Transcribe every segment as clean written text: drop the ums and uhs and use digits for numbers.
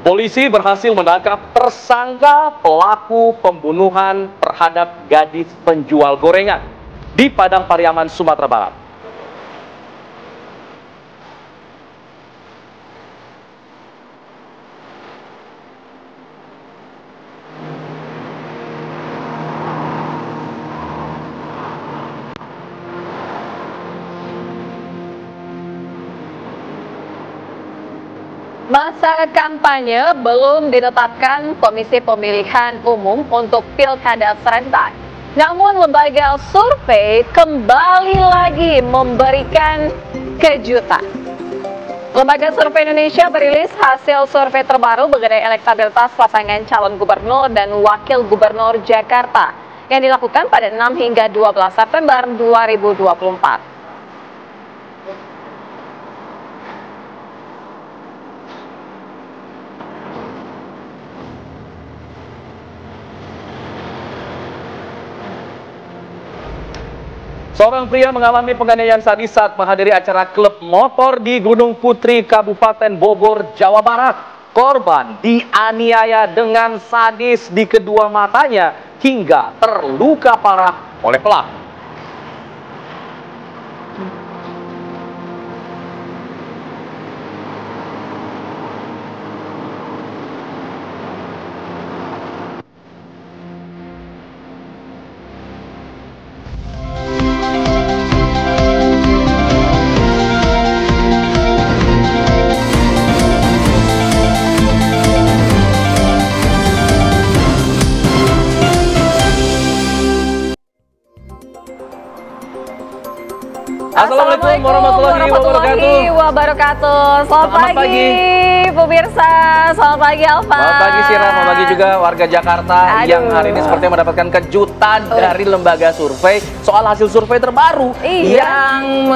Polisi berhasil menangkap tersangka pelaku pembunuhan terhadap gadis penjual gorengan di Padang Pariaman, Sumatera Barat. Masa kampanye belum ditetapkan Komisi Pemilihan Umum untuk Pilkada serentak. Namun lembaga survei kembali lagi memberikan kejutan. Lembaga Survei Indonesia merilis hasil survei terbaru mengenai elektabilitas pasangan calon gubernur dan wakil gubernur Jakarta yang dilakukan pada 6 hingga 12 September 2024. Seorang pria mengalami penganiayaan sadis saat menghadiri acara klub motor di Gunung Putri, Kabupaten Bogor, Jawa Barat. Korban dianiaya dengan sadis di kedua matanya hingga terluka parah oleh pelaku. Assalamualaikum warahmatullahi wabarakatuh. Selamat pagi pemirsa, selamat pagi Alfa. Selamat pagi Sira, selamat pagi juga warga Jakarta. Yang hari ini sepertinya mendapatkan kejutan dari lembaga survei soal hasil survei terbaru yang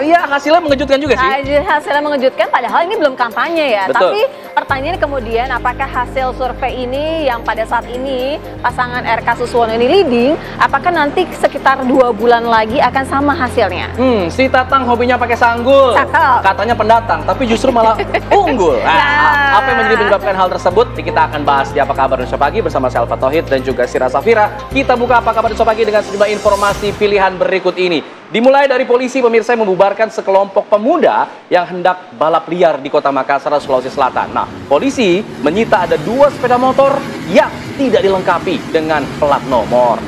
ya hasilnya mengejutkan juga sih. Hasilnya mengejutkan, padahal ini belum kampanye ya. Betul. Tapi pertanyaan kemudian, apakah hasil survei ini yang pada saat ini pasangan RK Suswono ini leading, apakah nanti sekitar 2 bulan lagi akan sama hasilnya? Si Tatang hobinya pakai sanggul. Katanya pendatang, tapi justru malah unggul. Apa yang menjadi menyebabkan hal tersebut? Kita akan bahas di Apa Kabar Indonesia Pagi bersama saya Alfa Tauhid dan juga Sira Safira. Kita buka Apa Kabar Indonesia Pagi dengan sejumlah informasi pilihan berikut ini. Dimulai dari polisi pemirsa yang membubarkan sekelompok pemuda yang hendak balap liar di Kota Makassar, Sulawesi Selatan. Nah, polisi menyita ada 2 sepeda motor yang tidak dilengkapi dengan plat nomor.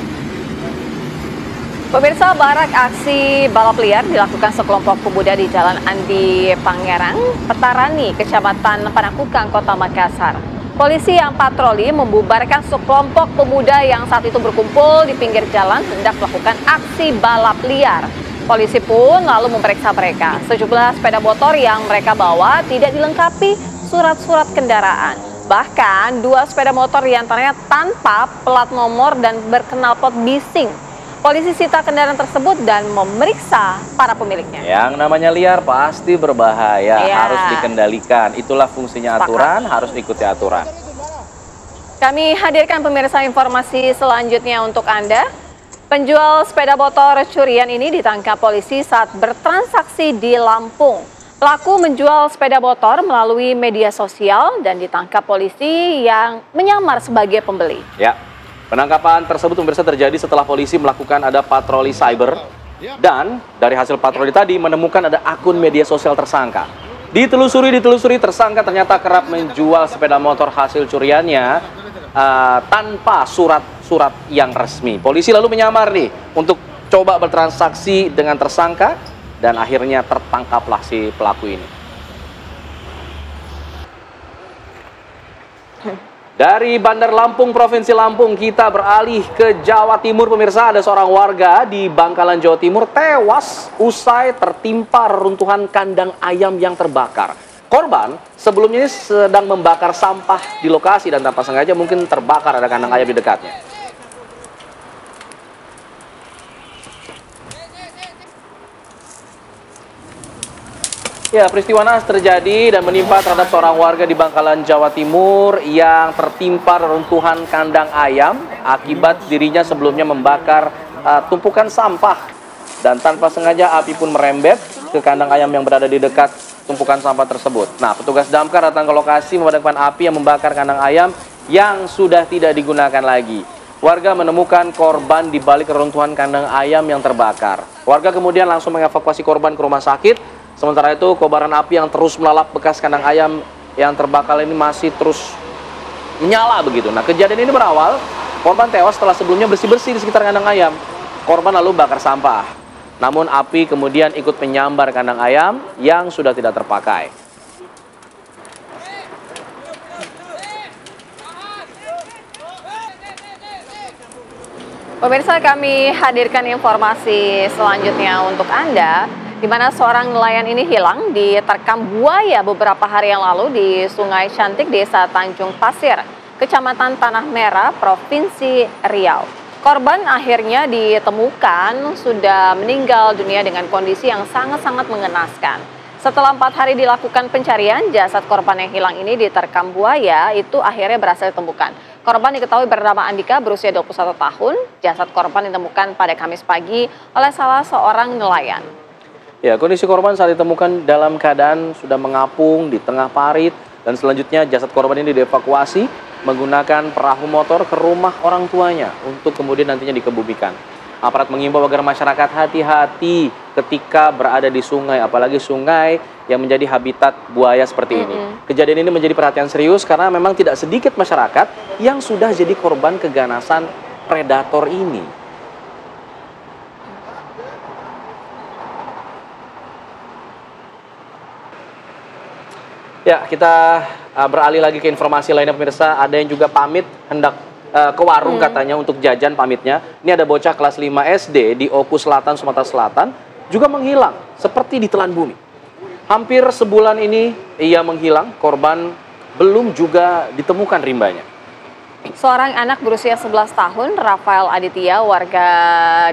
Pemirsa, barak aksi balap liar dilakukan sekelompok pemuda di Jalan Andi Pangerang, Petarani, Kecamatan Panakukang, Kota Makassar. Polisi yang patroli membubarkan sekelompok pemuda yang saat itu berkumpul di pinggir jalan hendak melakukan aksi balap liar. Polisi pun lalu memeriksa mereka. Sejumlah sepeda motor yang mereka bawa tidak dilengkapi surat-surat kendaraan. Bahkan 2 sepeda motor diantaranya tanpa plat nomor dan berknalpot bising. Polisi sita kendaraan tersebut dan memeriksa para pemiliknya. Yang namanya liar pasti berbahaya, harus dikendalikan. Itulah fungsinya aturan, harus diikuti aturan. Kami hadirkan pemirsa informasi selanjutnya untuk Anda. Penjual sepeda motor curian ini ditangkap polisi saat bertransaksi di Lampung. Pelaku menjual sepeda motor melalui media sosial dan ditangkap polisi yang menyamar sebagai pembeli. Ya. Penangkapan tersebut pemirsa terjadi setelah polisi melakukan ada patroli cyber dan dari hasil patroli tadi menemukan ada akun media sosial tersangka. Ditelusuri tersangka ternyata kerap menjual sepeda motor hasil curiannya tanpa surat-surat yang resmi. Polisi lalu menyamar nih untuk coba bertransaksi dengan tersangka dan akhirnya tertangkaplah si pelaku ini. Dari Bandar Lampung, Provinsi Lampung, kita beralih ke Jawa Timur. Pemirsa, ada seorang warga di Bangkalan, Jawa Timur tewas usai tertimpa reruntuhan kandang ayam yang terbakar. Korban sebelumnya ini sedang membakar sampah di lokasi dan tanpa sengaja mungkin terbakar ada kandang ayam di dekatnya. Ya, peristiwa naas terjadi dan menimpa terhadap seorang warga di Bangkalan, Jawa Timur yang tertimpa reruntuhan kandang ayam akibat dirinya sebelumnya membakar tumpukan sampah. Dan tanpa sengaja api pun merembet ke kandang ayam yang berada di dekat tumpukan sampah tersebut. Nah, petugas damkar datang ke lokasi memadamkan api yang membakar kandang ayam yang sudah tidak digunakan lagi. Warga menemukan korban di balik reruntuhan kandang ayam yang terbakar. Warga kemudian langsung mengevakuasi korban ke rumah sakit. Sementara itu, kobaran api yang terus melalap bekas kandang ayam yang terbakar ini masih terus menyala begitu. Nah, kejadian ini berawal korban tewas setelah sebelumnya bersih-bersih di sekitar kandang ayam. Korban lalu bakar sampah. Namun api kemudian ikut menyambar kandang ayam yang sudah tidak terpakai. Pemirsa, kami hadirkan informasi selanjutnya untuk Anda, di mana seorang nelayan ini hilang diterkam buaya beberapa hari yang lalu di Sungai Cantik, Desa Tanjung Pasir, Kecamatan Tanah Merah, Provinsi Riau. Korban akhirnya ditemukan sudah meninggal dunia dengan kondisi yang sangat-sangat mengenaskan. Setelah 4 hari dilakukan pencarian, jasad korban yang hilang ini diterkam buaya itu akhirnya berhasil ditemukan. Korban diketahui bernama Andika, berusia 21 tahun. Jasad korban ditemukan pada Kamis pagi oleh salah seorang nelayan. Ya, kondisi korban saat ditemukan dalam keadaan sudah mengapung di tengah parit, dan selanjutnya jasad korban ini dievakuasi menggunakan perahu motor ke rumah orang tuanya untuk kemudian nantinya dikebumikan. Aparat mengimbau agar masyarakat hati-hati ketika berada di sungai, apalagi sungai yang menjadi habitat buaya seperti ini. Kejadian ini menjadi perhatian serius karena memang tidak sedikit masyarakat yang sudah jadi korban keganasan predator ini. Ya, kita beralih lagi ke informasi lainnya pemirsa. Ada yang juga pamit hendak ke warung katanya untuk jajan pamitnya. Ini ada bocah kelas 5 SD di Oku Selatan, Sumatera Selatan juga menghilang seperti ditelan bumi. Hampir sebulan ini ia menghilang, korban belum juga ditemukan rimbanya. Seorang anak berusia 11 tahun, Rafael Aditya, warga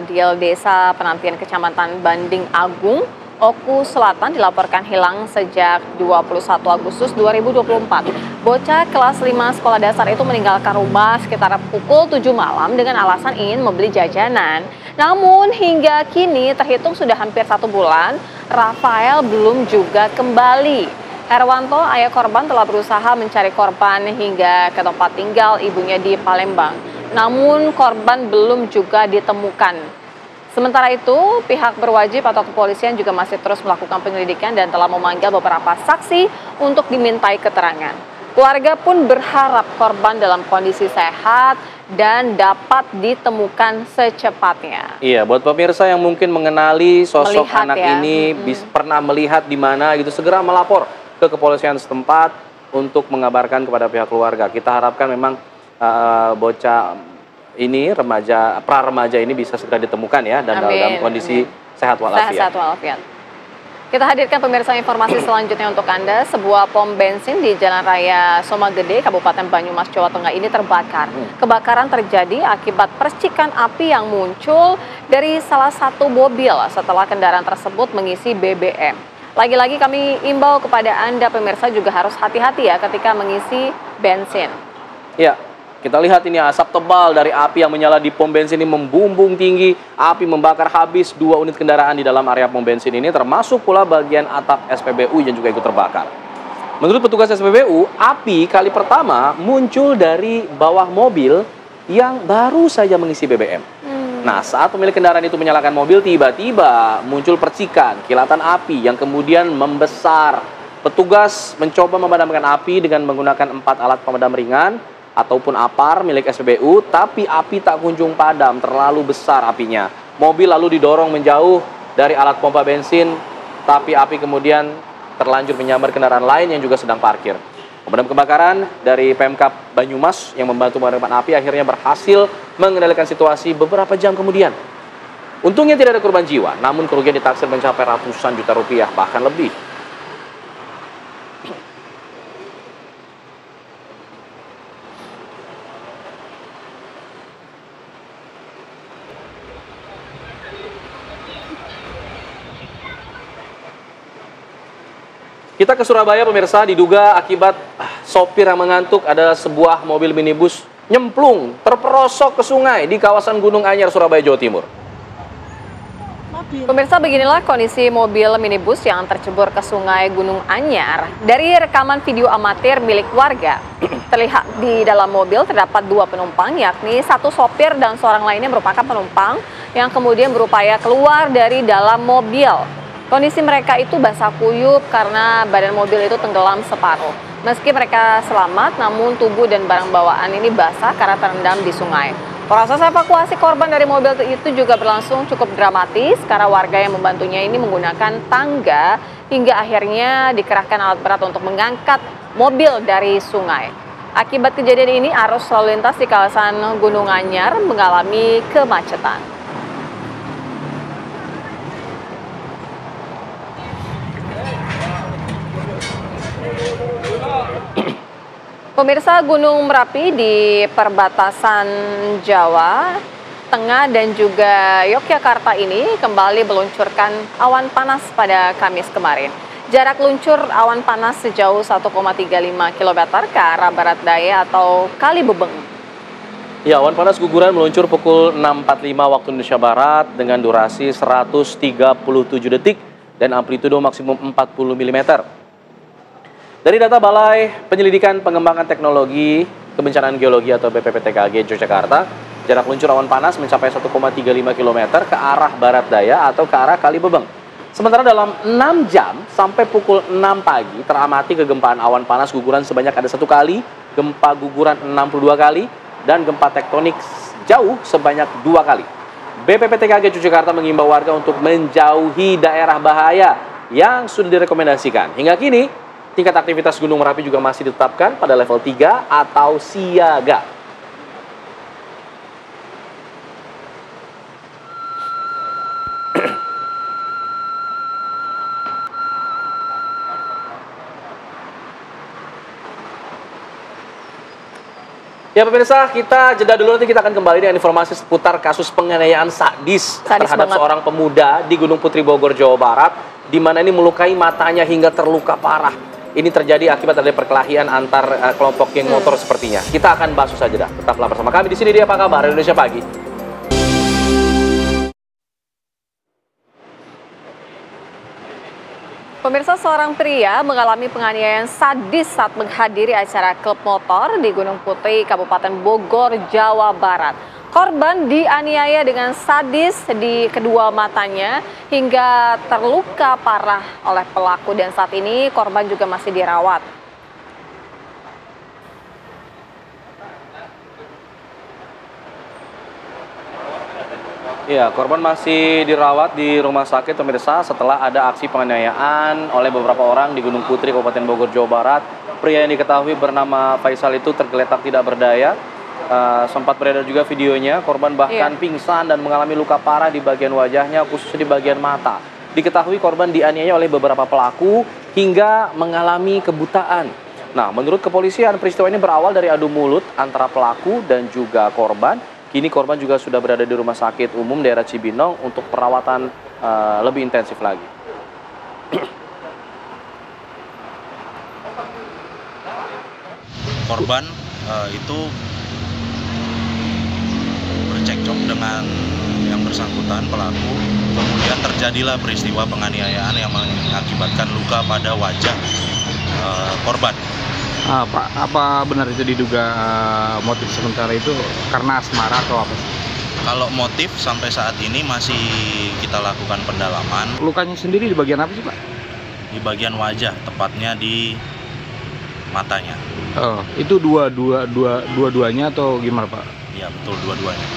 Diel Desa Penantian Kecamatan Banding Agung, Oku Selatan, dilaporkan hilang sejak 21 Agustus 2024. Bocah kelas 5 sekolah dasar itu meninggalkan rumah sekitar pukul 7 malam dengan alasan ingin membeli jajanan. Namun hingga kini terhitung sudah hampir 1 bulan, Rafael belum juga kembali. Herwanto, ayah korban, telah berusaha mencari korban hingga ke tempat tinggal ibunya di Palembang. Namun korban belum juga ditemukan. Sementara itu, pihak berwajib atau kepolisian juga masih terus melakukan penyelidikan dan telah memanggil beberapa saksi untuk dimintai keterangan. Keluarga pun berharap korban dalam kondisi sehat dan dapat ditemukan secepatnya. Iya, buat pemirsa yang mungkin mengenali sosok anak ini, pernah melihat di mana gitu, segera melapor ke kepolisian setempat untuk mengabarkan kepada pihak keluarga. Kita harapkan memang bocah ini, pra-remaja ini bisa segera ditemukan ya, dan dalam kondisi sehat walafiat. Sehat walafiat. Kita hadirkan pemirsa informasi selanjutnya untuk Anda. Sebuah pom bensin di Jalan Raya Somagede, Kabupaten Banyumas, Jawa Tengah ini terbakar. Kebakaran terjadi akibat percikan api yang muncul dari salah satu mobil setelah kendaraan tersebut mengisi BBM. Lagi-lagi kami imbau kepada Anda pemirsa juga harus hati-hati ya ketika mengisi bensin. Ya. Kita lihat ini asap tebal dari api yang menyala di pom bensin ini membumbung tinggi. Api membakar habis 2 unit kendaraan di dalam area pom bensin ini, termasuk pula bagian atap SPBU yang juga ikut terbakar. Menurut petugas SPBU, api kali pertama muncul dari bawah mobil yang baru saja mengisi BBM. Nah, saat pemilik kendaraan itu menyalakan mobil, tiba-tiba muncul percikan, kilatan api yang kemudian membesar. Petugas mencoba memadamkan api dengan menggunakan 4 alat pemadam ringan ataupun APAR milik SPBU, tapi api tak kunjung padam, terlalu besar apinya. Mobil lalu didorong menjauh dari alat pompa bensin, tapi api kemudian terlanjur menyambar kendaraan lain yang juga sedang parkir. Pemadam kebakaran dari Pemkab Banyumas yang membantu memadamkan api akhirnya berhasil mengendalikan situasi beberapa jam kemudian. Untungnya tidak ada korban jiwa, namun kerugian ditaksir mencapai ratusan juta rupiah, bahkan lebih. Kita ke Surabaya pemirsa, diduga akibat sopir yang mengantuk ada sebuah mobil minibus nyemplung terperosok ke sungai di kawasan Gunung Anyar, Surabaya, Jawa Timur. Pemirsa, beginilah kondisi mobil minibus yang tercebur ke Sungai Gunung Anyar. Dari rekaman video amatir milik warga, terlihat di dalam mobil terdapat 2 penumpang, yakni satu sopir dan seorang lainnya merupakan penumpang yang kemudian berupaya keluar dari dalam mobil. Kondisi mereka itu basah kuyup karena badan mobil itu tenggelam separuh. Meski mereka selamat, namun tubuh dan barang bawaan ini basah karena terendam di sungai. Proses evakuasi korban dari mobil itu juga berlangsung cukup dramatis karena warga yang membantunya ini menggunakan tangga hingga akhirnya dikerahkan alat berat untuk mengangkat mobil dari sungai. Akibat kejadian ini, arus lalu lintas di kawasan Gunung Anyar mengalami kemacetan. Pemirsa, Gunung Merapi di perbatasan Jawa Tengah dan juga Yogyakarta ini kembali meluncurkan awan panas pada Kamis kemarin. Jarak luncur awan panas sejauh 1,35 km ke arah barat daya atau Kali Bebeng. Ya, awan panas guguran meluncur pukul 6.45 waktu Indonesia Barat dengan durasi 137 detik dan amplitudo maksimum 40 mm. Dari data Balai Penyelidikan Pengembangan Teknologi Kebencanaan Geologi atau BPPTKG Yogyakarta, jarak luncur awan panas mencapai 1,35 km ke arah barat daya atau ke arah Kali Bebeng. Sementara dalam 6 jam sampai pukul 6 pagi teramati kegempaan awan panas guguran sebanyak ada 1 kali, gempa guguran 62 kali, dan gempa tektonik jauh sebanyak 2 kali. BPPTKG Yogyakarta mengimbau warga untuk menjauhi daerah bahaya yang sudah direkomendasikan. Hingga kini, tingkat aktivitas Gunung Merapi juga masih ditetapkan pada level 3 atau siaga. Ya pemirsa, kita jeda dulu, nanti kita akan kembali dengan informasi seputar kasus penganiayaan sadis terhadap seorang pemuda di Gunung Putri Bogor, Jawa Barat, di mana ini melukai matanya hingga terluka parah. Ini terjadi akibat dari perkelahian antar kelompok geng motor sepertinya. Kita akan bahas saja dah. Tetaplah bersama kami di sini di Apa Kabar Indonesia Pagi. Pemirsa, seorang pria mengalami penganiayaan sadis saat menghadiri acara klub motor di Gunung Putri, Kabupaten Bogor, Jawa Barat. Korban dianiaya dengan sadis di kedua matanya hingga terluka parah oleh pelaku dan saat ini korban juga masih dirawat. Ya, korban masih dirawat di rumah sakit pemirsa setelah ada aksi penganiayaan oleh beberapa orang di Gunung Putri, Kabupaten Bogor, Jawa Barat. Pria yang diketahui bernama Faisal itu tergeletak tidak berdaya. Sempat beredar juga videonya, korban bahkan pingsan dan mengalami luka parah di bagian wajahnya, khususnya di bagian mata. Diketahui korban dianiaya oleh beberapa pelaku hingga mengalami kebutaan. Nah, menurut kepolisian, peristiwa ini berawal dari adu mulut antara pelaku dan juga korban. Kini korban juga sudah berada di Rumah Sakit Umum daerah Cibinong untuk perawatan lebih intensif lagi. Korban itu bercekcok dengan yang bersangkutan pelaku, kemudian terjadilah peristiwa penganiayaan yang mengakibatkan luka pada wajah korban. Pak, apa benar itu diduga motif sementara itu karena asmara atau apa? Kalau motif sampai saat ini masih kita lakukan pendalaman. Lukanya sendiri di bagian apa sih, Pak? Di bagian wajah, tepatnya di matanya. Oh, itu dua-duanya atau gimana, Pak? Iya, betul, dua-duanya.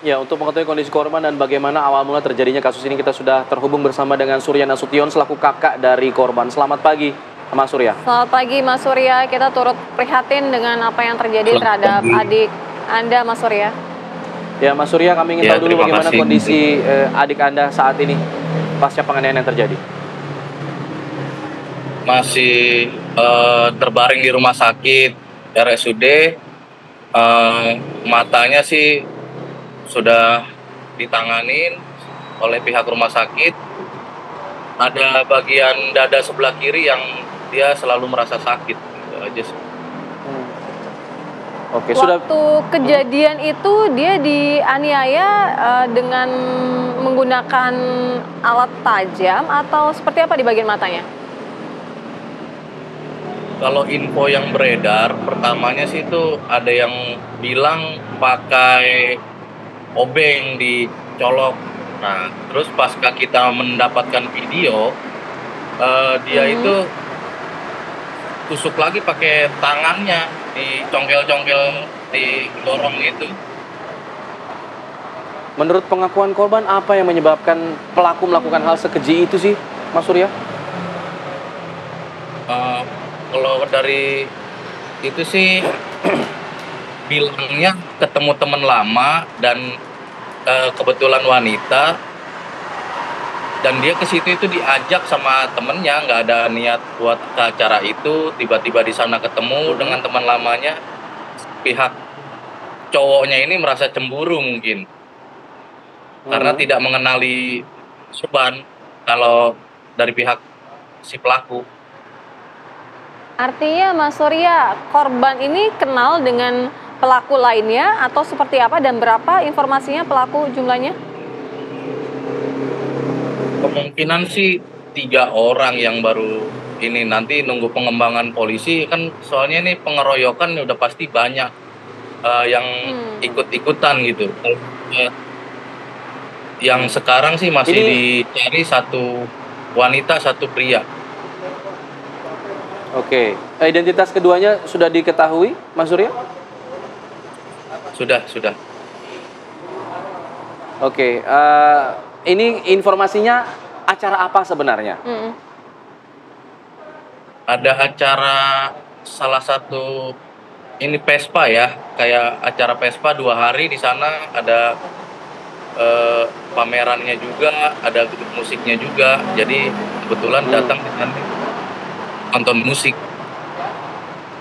Ya, untuk mengetahui kondisi korban dan bagaimana awal mula terjadinya kasus ini, kita sudah terhubung bersama dengan Surya Nasution selaku kakak dari korban. Selamat pagi, Mas Surya. Selamat pagi, Mas Surya. Kita turut prihatin dengan apa yang terjadi terhadap adik Anda, Mas Surya. Ya, Mas Surya, kami ingin tahu dulu bagaimana kondisi adik Anda saat ini pasca penganiayaan yang terjadi. Masih terbaring di rumah sakit RSUD. Matanya sih sudah ditanganin oleh pihak rumah sakit. Ada bagian dada sebelah kiri yang dia selalu merasa sakit, gitu aja sih. Oke, waktu kejadian itu dia dianiaya dengan menggunakan alat tajam atau seperti apa di bagian matanya? Kalau info yang beredar, pertamanya sih itu ada yang bilang pakai obeng dicolok. Nah, terus pasca kita mendapatkan video, dia itu tusuk lagi pakai tangannya, dicongkel-congkel, didorong itu. Menurut pengakuan korban, apa yang menyebabkan pelaku melakukan hal sekeji itu sih, Mas Surya? Kalau dari itu sih bilangnya ketemu teman lama dan kebetulan wanita, dan dia ke situ itu diajak sama temennya, nggak ada niat buat ke acara itu. Tiba-tiba di sana ketemu dengan teman lamanya, pihak cowoknya ini merasa cemburu mungkin karena tidak mengenali korban kalau dari pihak si pelaku. Artinya Mas Surya, korban ini kenal dengan pelaku lainnya atau seperti apa dan berapa informasinya pelaku jumlahnya? Kemungkinan sih 3 orang yang baru ini, nanti nunggu pengembangan polisi kan, soalnya ini pengeroyokan udah pasti banyak yang ikut-ikutan gitu. Yang sekarang sih masih dicari 1 wanita 1 pria. Oke, identitas keduanya sudah diketahui, Mas Surya? Sudah. Oke, ini informasinya acara apa sebenarnya? Ada acara salah satu ini Vespa ya, kayak acara Vespa 2 hari di sana, ada pamerannya juga, ada grup musiknya juga. Jadi kebetulan datang dengan nonton musik.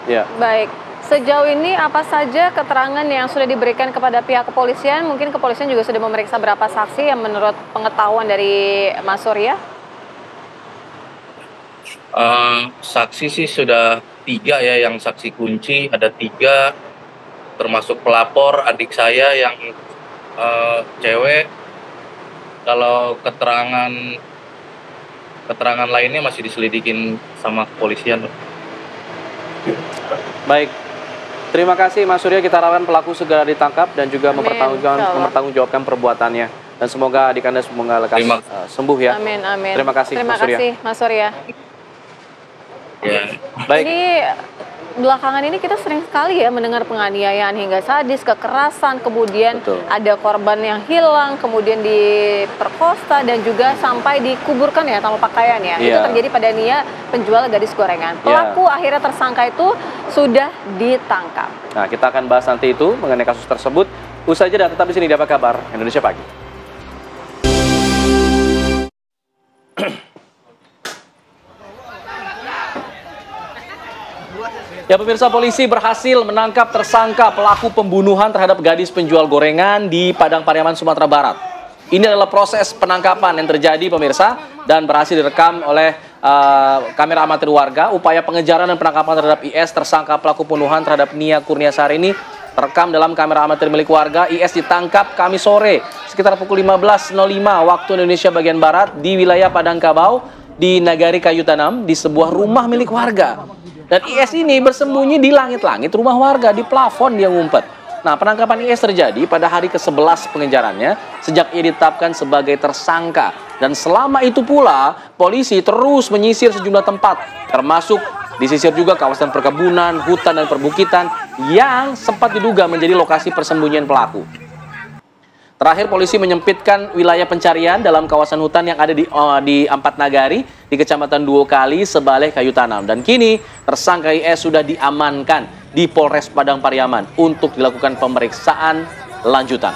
Ya. Baik. Sejauh ini apa saja keterangan yang sudah diberikan kepada pihak kepolisian? Mungkin kepolisian juga sudah memeriksa berapa saksi yang menurut pengetahuan dari Mas Surya? Saksi sih sudah 3 ya, yang saksi kunci ada 3, termasuk pelapor adik saya yang cewek. Kalau keterangan lainnya masih diselidikin sama kepolisian. Baik. Terima kasih Mas Surya, kita harapkan pelaku segera ditangkap dan juga mempertanggungjawabkan perbuatannya. Dan semoga adik Anda semoga lekas sembuh ya. Amin. Terima kasih Mas Surya. Terima kasih Mas Surya. Ya. Baik. Ini belakangan ini kita sering sekali ya mendengar penganiayaan hingga sadis, kekerasan, kemudian ada korban yang hilang, kemudian diperkosa dan juga sampai dikuburkan ya tanpa pakaian ya. Itu terjadi pada Nia, penjual gadis gorengan. Pelaku akhirnya tersangka itu sudah ditangkap. Nah, kita akan bahas nanti itu mengenai kasus tersebut. Usai jeda tetap di sini di Apa Kabar Indonesia Pagi. Ya pemirsa, polisi berhasil menangkap tersangka pelaku pembunuhan terhadap gadis penjual gorengan di Padang Pariaman, Sumatera Barat. Ini adalah proses penangkapan yang terjadi pemirsa dan berhasil direkam oleh kamera amatir warga. Upaya pengejaran dan penangkapan terhadap IS, tersangka pelaku pembunuhan terhadap Nia Kurniasari ini terekam dalam kamera amatir milik warga. IS ditangkap Kamis sore sekitar pukul 15.05 waktu Indonesia bagian Barat di wilayah Padang Kabau di Nagari Kayu Tanam di sebuah rumah milik warga. Dan IS ini bersembunyi di langit-langit rumah warga, di plafon dia ngumpet. Nah, penangkapan IS terjadi pada hari ke-11 pengejarannya sejak ia ditetapkan sebagai tersangka. Dan selama itu pula, polisi terus menyisir sejumlah tempat, termasuk disisir juga kawasan perkebunan, hutan, dan perbukitan yang sempat diduga menjadi lokasi persembunyian pelaku. Terakhir, polisi menyempitkan wilayah pencarian dalam kawasan hutan yang ada di Ampat Nagari, di Kecamatan Duokali, Sebaleh, Kayu Tanam. Dan kini, tersangka IS sudah diamankan di Polres Padang Pariaman untuk dilakukan pemeriksaan lanjutan.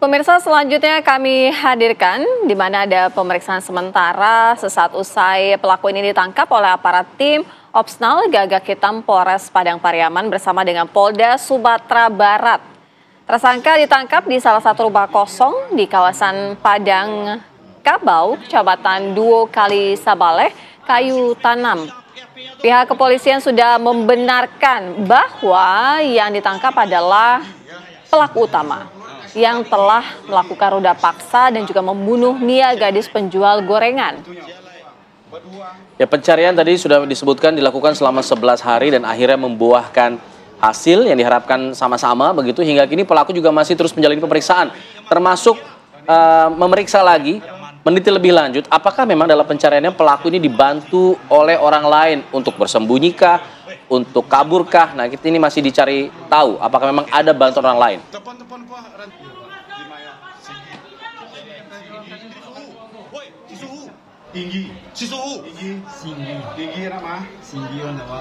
Pemirsa, selanjutnya kami hadirkan di mana ada pemeriksaan sementara sesaat usai pelaku ini ditangkap oleh aparat tim Opsnal Gagak Hitam Polres Padang Pariaman bersama dengan Polda Sumatera Barat. Tersangka ditangkap di salah satu rumah kosong di kawasan Padang Kabau, Kecamatan Duo Kali Sabaleh, Kayu Tanam. Pihak kepolisian sudah membenarkan bahwa yang ditangkap adalah pelaku utama yang telah melakukan ruda paksa dan juga membunuh Nia, gadis penjual gorengan. Ya, pencarian tadi sudah disebutkan dilakukan selama 11 hari dan akhirnya membuahkan hasil yang diharapkan sama-sama begitu. Hingga kini pelaku juga masih terus menjalani pemeriksaan, termasuk memeriksa lagi, meneliti lebih lanjut apakah memang dalam pencariannya pelaku ini dibantu oleh orang lain untuk bersembunyi-kah, untuk kabur-kah. Nah, kita ini masih dicari tahu apakah memang ada bantuan orang lain. Tinggi, Sisuhu. Tinggi nama?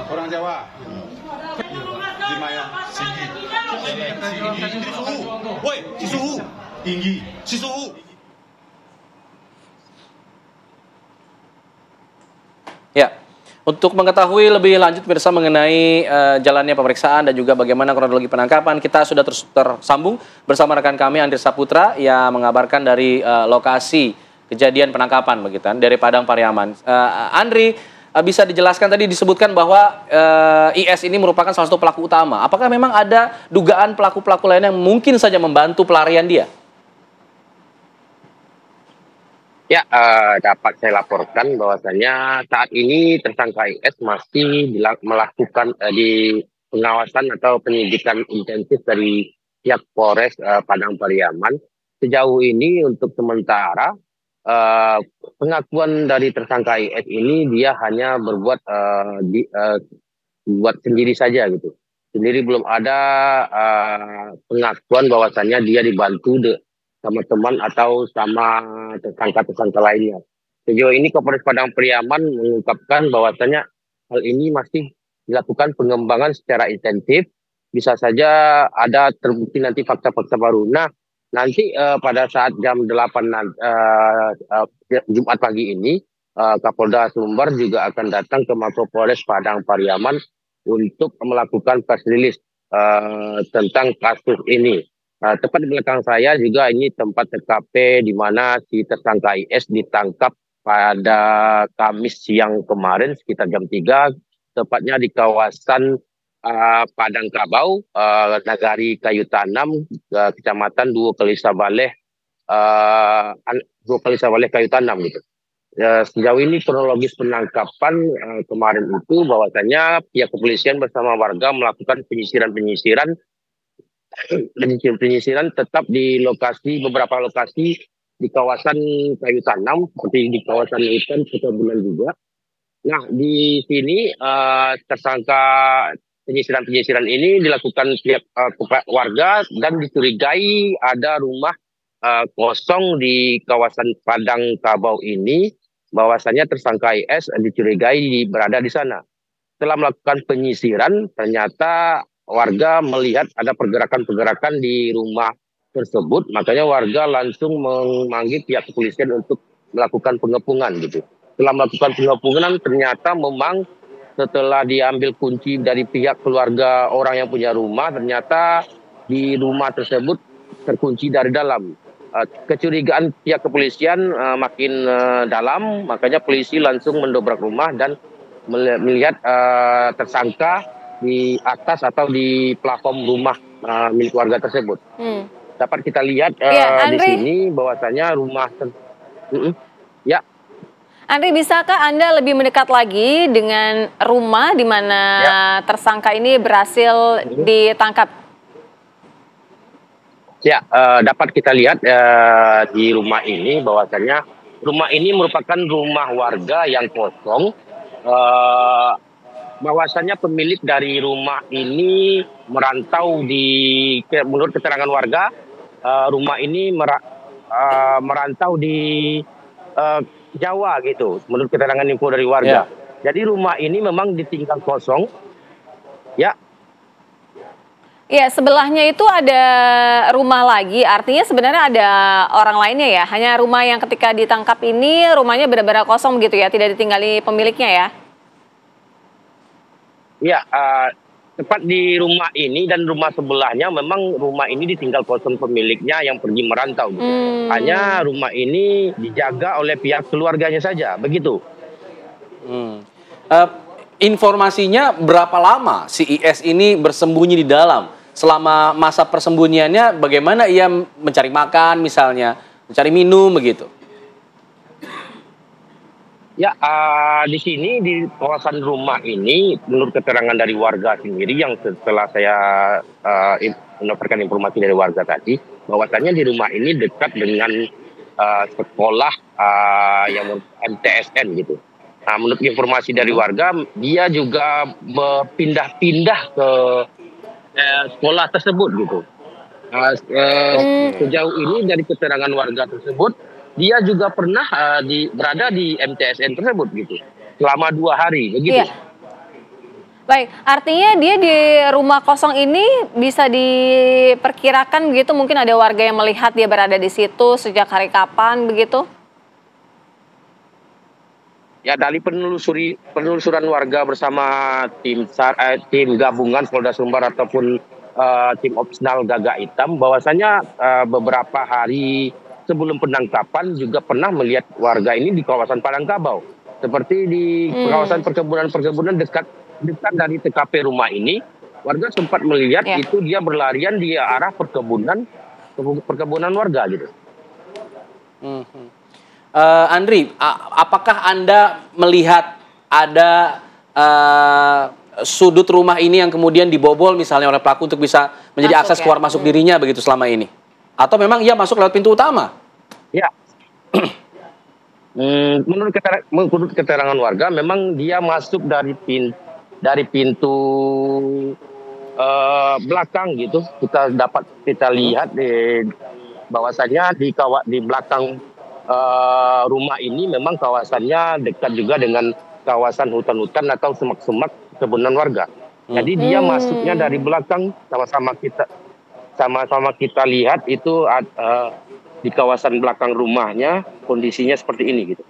Orang Jawa. Di Maya, Singgi. Sisuhu. Woi, Sisuhu. Tinggi, Sisuhu. Ya, untuk mengetahui lebih lanjut pemirsa mengenai jalannya pemeriksaan dan juga bagaimana kronologi penangkapan, kita sudah terus tersambung bersama rekan kami Andri Saputra yang mengabarkan dari lokasi kejadian penangkapan begitu dari Padang Pariaman. Andri, bisa dijelaskan tadi disebutkan bahwa IS ini merupakan salah satu pelaku utama. Apakah memang ada dugaan pelaku-pelaku lain yang mungkin saja membantu pelarian dia? Ya, dapat saya laporkan bahwasanya saat ini tersangka IS masih melakukan di pengawasan atau penyidikan intensif dari pihak Polres Padang Pariaman. Sejauh ini untuk sementara pengakuan dari tersangka IS ini dia hanya berbuat buat sendiri saja gitu. Sendiri belum ada pengakuan bahwasannya dia dibantu sama teman atau sama tersangka-tersangka lainnya. Sejauh ini Kapolres Padang Pariaman mengungkapkan bahwasannya hal ini masih dilakukan pengembangan secara intensif. Bisa saja ada terbukti nanti fakta-fakta baru. Nah, nanti pada saat jam 8 Jumat pagi ini, Kapolda Sumbar juga akan datang ke Mapolres Padang Pariaman untuk melakukan press release tentang kasus ini. Tepat di belakang saya juga ini tempat TKP di mana si tersangka IS ditangkap pada Kamis siang kemarin sekitar jam 3, tepatnya di kawasan Padang Kabau, Nagari Kayu Tanam, Kecamatan Duo Kali Sabaleh, Kayu Tanam gitu. Sejauh ini kronologis penangkapan kemarin itu bahwasanya pihak kepolisian bersama warga melakukan penyisiran tetap di beberapa lokasi di kawasan Kayu Tanam seperti di kawasan Hutan Petamburan juga. Nah, di sini tersangka penyisiran ini dilakukan pihak warga dan dicurigai ada rumah kosong di kawasan Padang Kabau ini, bahwasannya tersangka IS dicurigai berada di sana. Setelah melakukan penyisiran, ternyata warga melihat ada pergerakan-pergerakan di rumah tersebut, makanya warga langsung memanggil pihak kepolisian untuk melakukan pengepungan gitu. Setelah melakukan pengepungan, ternyata memang setelah diambil kunci dari pihak keluarga orang yang punya rumah, ternyata di rumah tersebut terkunci dari dalam. Kecurigaan pihak kepolisian makin dalam, makanya polisi langsung mendobrak rumah dan melihat tersangka di atas atau di plafon rumah milik warga tersebut. Dapat kita lihat di sini bahwasanya rumah ya. Andri, bisakah Anda lebih mendekat lagi dengan rumah di mana tersangka ini berhasil ditangkap? Ya, dapat kita lihat di rumah ini bahwasanya rumah ini merupakan rumah warga yang kosong. Bahwasanya pemilik dari rumah ini merantau menurut keterangan warga, rumah ini merantau di Jawa gitu, menurut keterangan info dari warga. Jadi rumah ini memang ditinggal kosong. Ya. Iya, sebelahnya itu ada rumah lagi, artinya sebenarnya ada orang lainnya ya. Hanya rumah yang ketika ditangkap ini rumahnya benar-benar kosong begitu ya, tidak ditinggali pemiliknya ya. Ya, tepat di rumah ini dan rumah sebelahnya memang rumah ini ditinggal kosong pemiliknya yang pergi merantau. Gitu. Hanya rumah ini dijaga oleh pihak keluarganya saja, begitu. Informasinya berapa lama si IS ini bersembunyi di dalam? Selama masa persembunyiannya bagaimana ia mencari makan misalnya, mencari minum begitu? Ya, di sini di kawasan rumah ini, menurut keterangan dari warga sendiri yang setelah saya mendapatkan informasi dari warga tadi, bahwasannya di rumah ini dekat dengan sekolah yang MTSN gitu. Nah, menurut informasi dari warga, dia juga berpindah-pindah ke sekolah tersebut gitu. Sejauh ini dari keterangan warga tersebut, dia juga pernah berada di MTSN tersebut gitu selama 2 hari begitu. Iya. Baik, artinya dia di rumah kosong ini bisa diperkirakan begitu, mungkin ada warga yang melihat dia berada di situ sejak hari kapan begitu? Ya, dari penelusuran warga bersama tim gabungan Polda Sumbar ataupun tim opsional Gagak Hitam, bahwasanya beberapa hari sebelum penangkapan juga pernah melihat warga ini di kawasan Palangkabau. Seperti di kawasan perkebunan dekat dari TKP rumah ini, warga sempat melihat itu dia berlarian di arah perkebunan warga gitu. Andri, apakah Anda melihat ada sudut rumah ini yang kemudian dibobol misalnya oleh pelaku untuk bisa menjadi akses keluar masuk dirinya begitu selama ini? Atau memang ia masuk lewat pintu utama? Ya. Menurut keterangan warga, memang dia masuk dari pintu belakang gitu. Kita lihat bahwasanya di belakang rumah ini memang kawasannya dekat juga dengan kawasan hutan-hutan atau semak-semak kebunan warga. Jadi dia masuknya dari belakang, sama-sama kita lihat itu di kawasan belakang rumahnya kondisinya seperti ini gitu.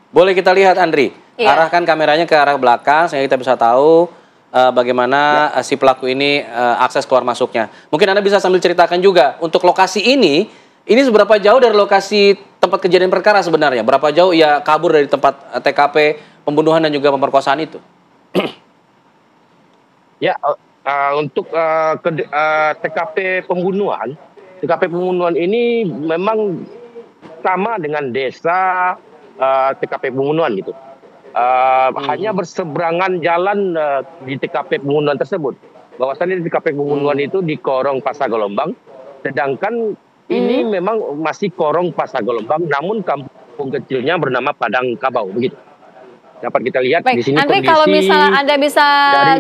Boleh kita lihat, Andri? Arahkan kameranya ke arah belakang sehingga kita bisa tahu bagaimana si pelaku ini akses keluar masuknya. Mungkin Anda bisa sambil ceritakan juga untuk lokasi ini seberapa jauh dari lokasi tempat kejadian perkara sebenarnya? Berapa jauh ia kabur dari tempat TKP pembunuhan dan juga pemerkosaan itu? Ya, untuk TKP pembunuhan ini memang sama dengan desa TKP pembunuhan gitu. Hanya berseberangan jalan di TKP pembunuhan tersebut. Bahwasannya di TKP pembunuhan itu di Korong Pasagolombang, sedangkan ini memang masih Korong Pasagolombang, namun kampung kecilnya bernama Padang Kabau begitu. Dapat kita lihat di sini Andri, kondisi. kalau misalnya Anda bisa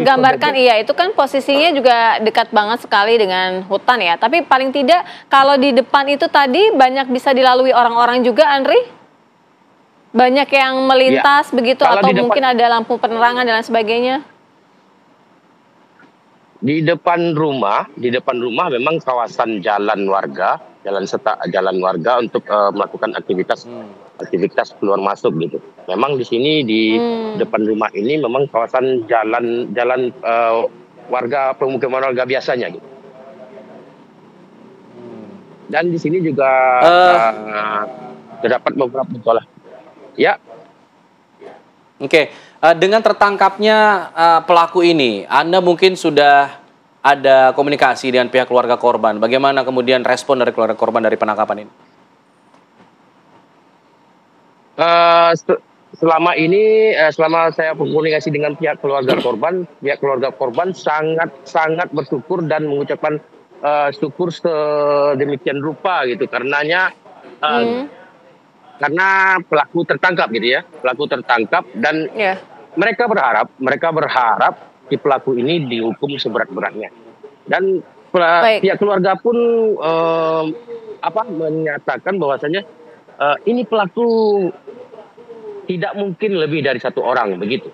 gambarkan, itu kan posisinya juga dekat banget sekali dengan hutan ya. Tapi paling tidak kalau di depan itu tadi banyak bisa dilalui orang-orang juga, Andri? Banyak yang melintas begitu atau mungkin ada lampu penerangan dan lain sebagainya? Di depan rumah memang kawasan jalan warga untuk melakukan aktivitas keluar masuk gitu. Memang di sini di depan rumah ini memang kawasan jalan warga pemukiman warga biasanya gitu. Dan di sini juga terdapat beberapa sekolah. Ya. Oke. Dengan tertangkapnya pelaku ini, Anda mungkin sudah ada komunikasi dengan pihak keluarga korban. Bagaimana kemudian respon dari keluarga korban dari penangkapan ini? Selama saya komunikasi dengan pihak keluarga korban sangat bersyukur dan mengucapkan syukur sedemikian rupa gitu, karena pelaku tertangkap gitu ya, dan mereka berharap si pelaku ini dihukum seberat-beratnya, dan pihak keluarga pun menyatakan bahwasanya ini pelaku tidak mungkin lebih dari 1 orang begitu.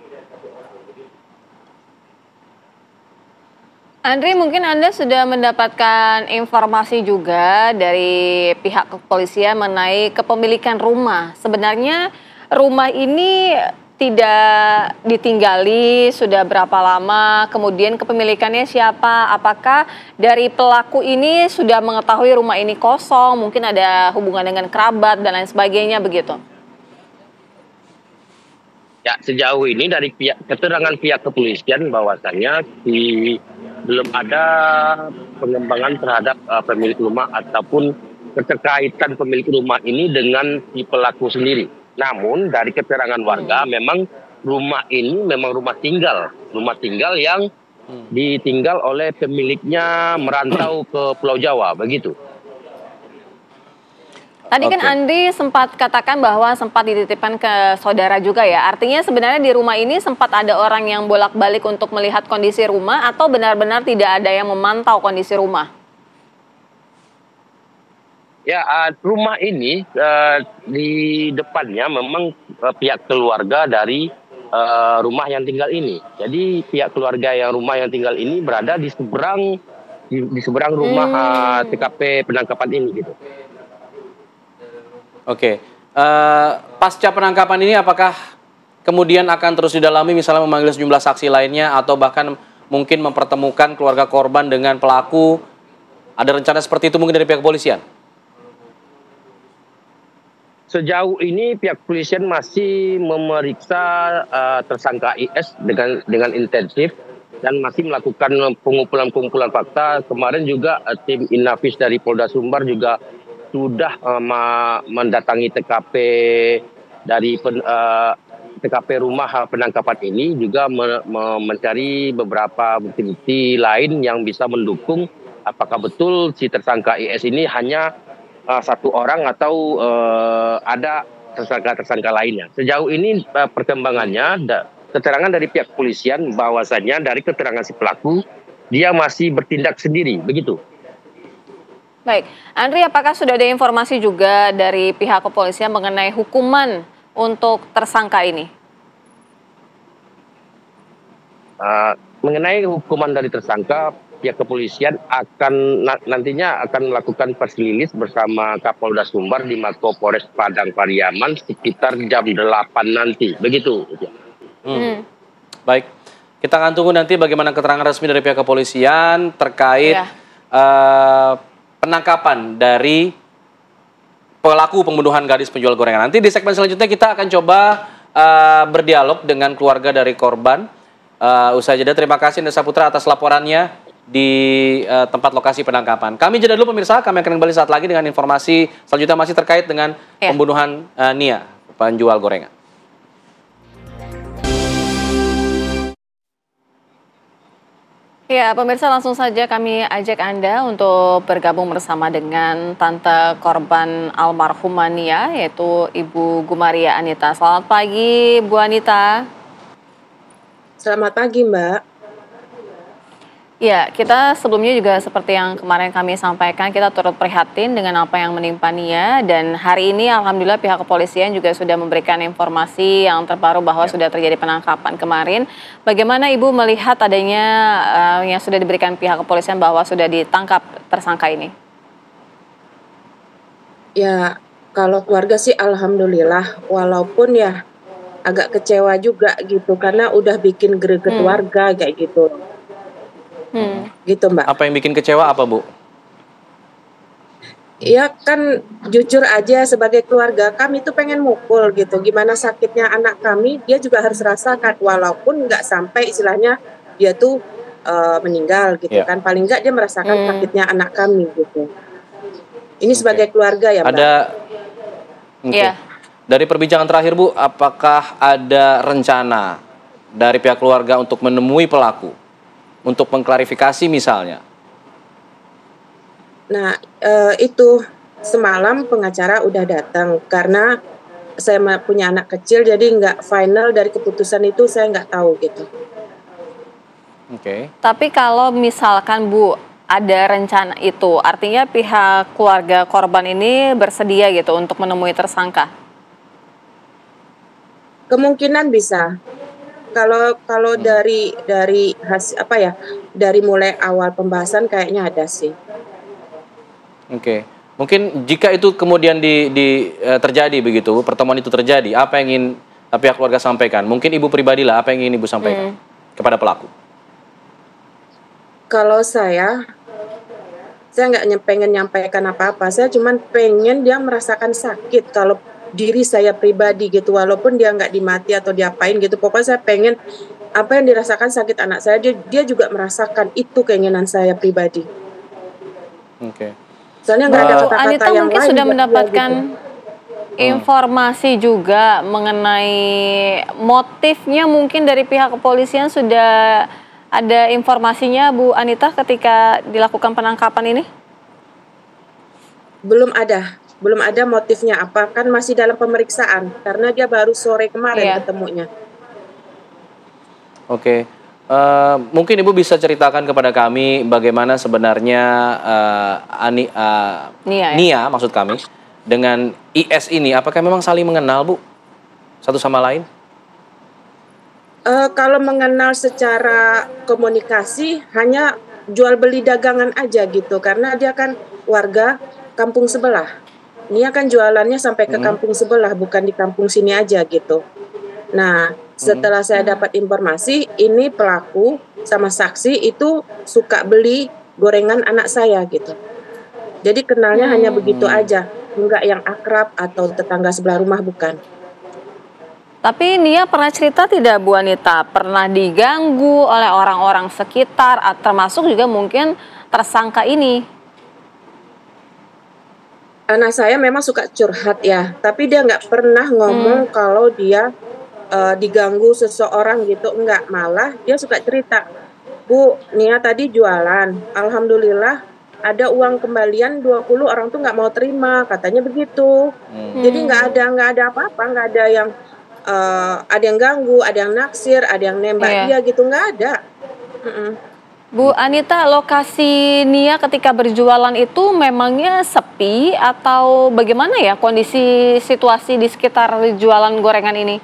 Andri, mungkin Anda sudah mendapatkan informasi juga dari pihak kepolisian mengenai kepemilikan rumah. Sebenarnya rumah ini tidak ditinggali sudah berapa lama, kemudian kepemilikannya siapa, apakah dari pelaku ini sudah mengetahui rumah ini kosong, mungkin ada hubungan dengan kerabat dan lain sebagainya begitu? Ya, sejauh ini dari keterangan pihak kepolisian bahwasannya belum ada pengembangan terhadap pemilik rumah ataupun keterkaitan pemilik rumah ini dengan si pelaku sendiri. Namun dari keterangan warga memang rumah ini memang rumah tinggal yang ditinggal oleh pemiliknya merantau ke Pulau Jawa, begitu. Tadi kan Andri sempat katakan bahwa sempat dititipkan ke saudara juga ya. Artinya sebenarnya di rumah ini sempat ada orang yang bolak-balik untuk melihat kondisi rumah atau benar-benar tidak ada yang memantau kondisi rumah? Ya, rumah ini di depannya memang pihak keluarga dari rumah yang tinggal ini. Jadi pihak keluarga rumah yang tinggal ini berada di seberang rumah TKP penangkapan ini gitu. Oke. Pasca penangkapan ini apakah kemudian akan terus didalami misalnya memanggil sejumlah saksi lainnya atau bahkan mungkin mempertemukan keluarga korban dengan pelaku? Ada rencana seperti itu mungkin dari pihak kepolisian? Sejauh ini pihak kepolisian masih memeriksa tersangka IS dengan intensif dan masih melakukan pengumpulan fakta. Kemarin juga tim Inafis dari Polda Sumbar juga sudah mendatangi TKP dari TKP rumah penangkapan ini, juga mencari beberapa bukti-bukti lain yang bisa mendukung apakah betul si tersangka IS ini hanya satu orang atau ada tersangka-tersangka lainnya. Sejauh ini perkembangannya, keterangan dari pihak kepolisian bahwasannya dari keterangan si pelaku, dia masih bertindak sendiri, begitu. Baik, Andri, apakah sudah ada informasi juga dari pihak kepolisian mengenai hukuman untuk tersangka ini? Mengenai hukuman dari tersangka, pihak kepolisian nantinya akan melakukan press release bersama Kapolda Sumbar di Mako Polres Padang Pariaman sekitar jam 8 nanti, begitu. Baik, kita akan tunggu nanti bagaimana keterangan resmi dari pihak kepolisian terkait penangkapan dari pelaku pembunuhan gadis penjual gorengan. Nanti di segmen selanjutnya kita akan coba berdialog dengan keluarga dari korban. Usai jeda, terima kasih Nesa Putra atas laporannya di tempat lokasi penangkapan. Kami jeda dulu pemirsa, kami akan kembali saat lagi dengan informasi selanjutnya masih terkait dengan pembunuhan Nia, penjual gorengan. Ya, pemirsa, langsung saja kami ajak Anda untuk bergabung bersama dengan tante korban almarhumah Nia, yaitu Ibu Gumaria Anita. Selamat pagi, Bu Anita. Selamat pagi, Mbak. Ya, kita sebelumnya juga seperti yang kemarin kami sampaikan, kita turut prihatin dengan apa yang menimpa Nia, dan hari ini alhamdulillah pihak kepolisian juga sudah memberikan informasi yang terbaru bahwa sudah terjadi penangkapan kemarin. Bagaimana Ibu melihat adanya yang sudah diberikan pihak kepolisian bahwa sudah ditangkap tersangka ini? Ya, kalau keluarga sih alhamdulillah, walaupun ya agak kecewa juga gitu karena udah bikin greget warga kayak gitu. Gitu, Mbak. Apa yang bikin kecewa apa, Bu? Ya kan jujur aja sebagai keluarga kami tuh pengen mukul gitu. Gimana sakitnya anak kami, dia juga harus rasakan walaupun nggak sampai istilahnya dia tuh meninggal gitu kan. Paling nggak dia merasakan sakitnya anak kami gitu. Ini sebagai keluarga ya, Mbak. Dari perbincangan terakhir, Bu, apakah ada rencana dari pihak keluarga untuk menemui pelaku? Untuk mengklarifikasi misalnya? Nah, itu semalam pengacara udah datang karena saya punya anak kecil, jadi nggak final dari keputusan itu saya nggak tahu gitu. Tapi kalau misalkan Bu ada rencana itu, artinya pihak keluarga korban ini bersedia gitu untuk menemui tersangka? Kemungkinan bisa. Kalau dari hasil dari mulai awal pembahasan kayaknya ada sih. Mungkin jika itu kemudian terjadi begitu, pertemuan itu terjadi, apa yang ingin pihak keluarga sampaikan? Mungkin Ibu pribadi lah, apa yang ingin Ibu sampaikan kepada pelaku? Kalau saya nggak pengen nyampaikan apa-apa. Saya cuma pengen dia merasakan sakit kalau diri saya pribadi gitu. Walaupun dia nggak dimati atau diapain gitu. Pokoknya saya pengen apa yang dirasakan sakit anak saya, dia juga merasakan. Itu keinginan saya pribadi. Oke. Soalnya nggak ada kata-kata Anita yang mungkin lain sudah buat dia mendapatkan gitu. informasi juga mengenai motifnya, mungkin dari pihak kepolisian sudah ada informasinya, Bu Anita, ketika dilakukan penangkapan ini? Belum ada motifnya apa, kan masih dalam pemeriksaan karena dia baru sore kemarin ketemunya. Oke. Mungkin Ibu bisa ceritakan kepada kami bagaimana sebenarnya Nia maksud kami dengan IS ini, apakah memang saling mengenal, Bu, satu sama lain? Kalau mengenal secara komunikasi hanya jual beli dagangan aja gitu, karena dia kan warga kampung sebelah. Nia kan jualannya sampai ke kampung sebelah, bukan di kampung sini aja gitu. Nah, setelah saya dapat informasi, ini pelaku sama saksi itu suka beli gorengan anak saya gitu. Jadi kenalnya hanya begitu aja, enggak yang akrab atau tetangga sebelah rumah, bukan. Tapi Nia pernah cerita tidak, Bu Anita, pernah diganggu oleh orang-orang sekitar, termasuk juga mungkin tersangka ini? Anak saya memang suka curhat ya, tapi dia nggak pernah ngomong kalau dia diganggu seseorang gitu, enggak. Malah dia suka cerita, Bu, Nia tadi jualan, alhamdulillah ada uang kembalian 20, orang tuh nggak mau terima, katanya begitu. Jadi nggak ada apa-apa, nggak ada yang ada yang ganggu, ada yang naksir, ada yang nembak dia gitu, nggak ada. Bu Anita, lokasi Nia ketika berjualan itu memangnya sepi atau bagaimana ya kondisi situasi di sekitar jualan gorengan ini?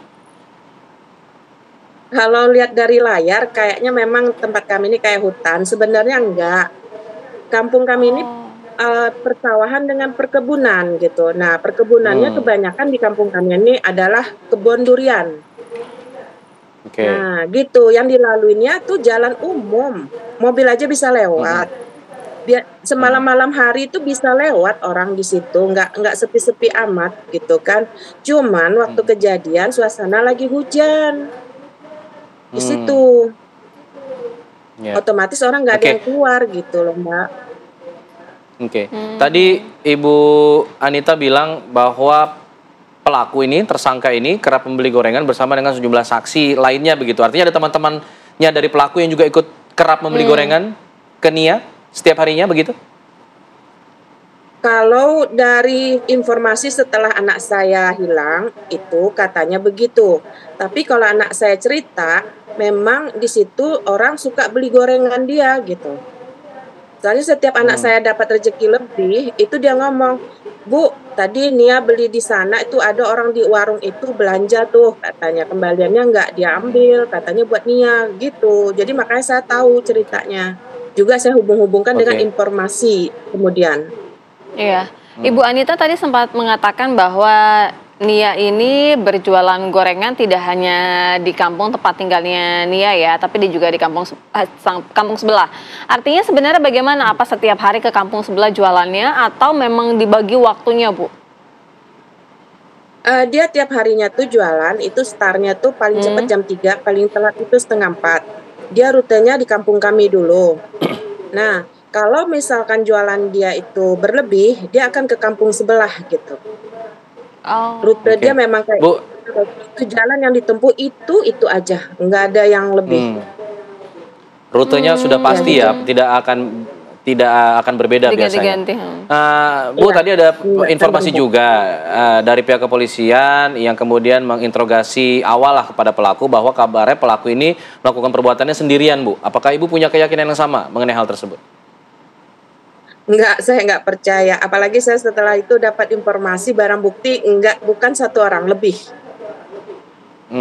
Kalau lihat dari layar kayaknya memang tempat kami ini kayak hutan, sebenarnya enggak. Kampung kami ini persawahan dengan perkebunan gitu. Nah, perkebunannya kebanyakan di kampung kami ini adalah kebun durian. Nah, gitu. Yang dilaluinya tuh jalan umum, mobil aja bisa lewat. Semalam-malam hari itu bisa lewat orang di situ, nggak sepi-sepi amat gitu kan. Cuman waktu kejadian suasana lagi hujan di situ, otomatis orang nggak ada yang keluar gitu loh, Mbak. Tadi Ibu Anita bilang bahwa pelaku ini, tersangka ini kerap membeli gorengan bersama dengan sejumlah saksi lainnya begitu. Artinya ada teman-temannya dari pelaku yang juga ikut kerap membeli gorengan ke Nia setiap harinya begitu? Kalau dari informasi setelah anak saya hilang itu katanya begitu. Tapi kalau anak saya cerita, memang di situ orang suka beli gorengan dia gitu. Soalnya setiap anak saya dapat rezeki lebih, itu dia ngomong, Bu, tadi Nia beli di sana, itu ada orang di warung itu belanja tuh, katanya kembaliannya nggak diambil, katanya buat Nia gitu. Jadi makanya saya tahu ceritanya. Juga saya hubung-hubungkan dengan informasi kemudian. Iya, Ibu Anita tadi sempat mengatakan bahwa Nia ini berjualan gorengan tidak hanya di kampung tempat tinggalnya Nia ya, tapi juga di kampung sebelah. Artinya sebenarnya bagaimana? Apa setiap hari ke kampung sebelah jualannya atau memang dibagi waktunya, Bu? Dia tiap harinya tuh jualan, itu startnya tuh paling cepat jam 3, paling telat itu setengah 4. Dia rutenya di kampung kami dulu. Nah, kalau misalkan jualan dia itu berlebih, dia akan ke kampung sebelah gitu. Rute dia memang kayak itu, jalan yang ditempuh itu aja, nggak ada yang lebih. Rutenya sudah pasti ya, tidak akan berbeda biasanya. Bu, tadi ada informasi juga dari pihak kepolisian yang kemudian menginterogasi awal lah kepada pelaku bahwa kabarnya pelaku ini melakukan perbuatannya sendirian, Bu. Apakah Ibu punya keyakinan yang sama mengenai hal tersebut? Enggak, saya nggak percaya. Apalagi saya setelah itu dapat informasi barang bukti bukan satu orang, lebih.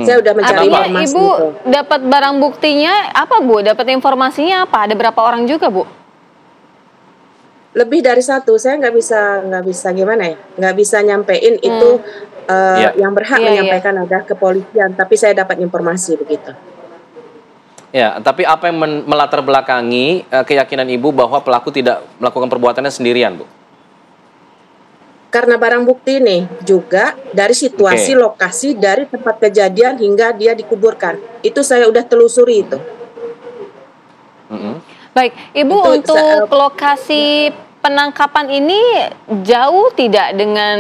Saya udah mencari informasi. Ibu dapat barang buktinya apa, Bu? Dapat informasinya apa? Ada berapa orang juga, Bu? Lebih dari satu. Saya nggak bisa gimana ya? Nggak bisa nyampein itu yang berhak menyampaikan adalah kepolisian, tapi saya dapat informasi begitu. Ya, tapi apa yang melatar belakangi keyakinan Ibu bahwa pelaku tidak melakukan perbuatannya sendirian, Bu? Karena barang bukti ini juga dari situasi lokasi dari tempat kejadian hingga dia dikuburkan. Itu saya udah telusuri itu. Baik, Ibu, untuk lokasi penangkapan ini jauh tidak dengan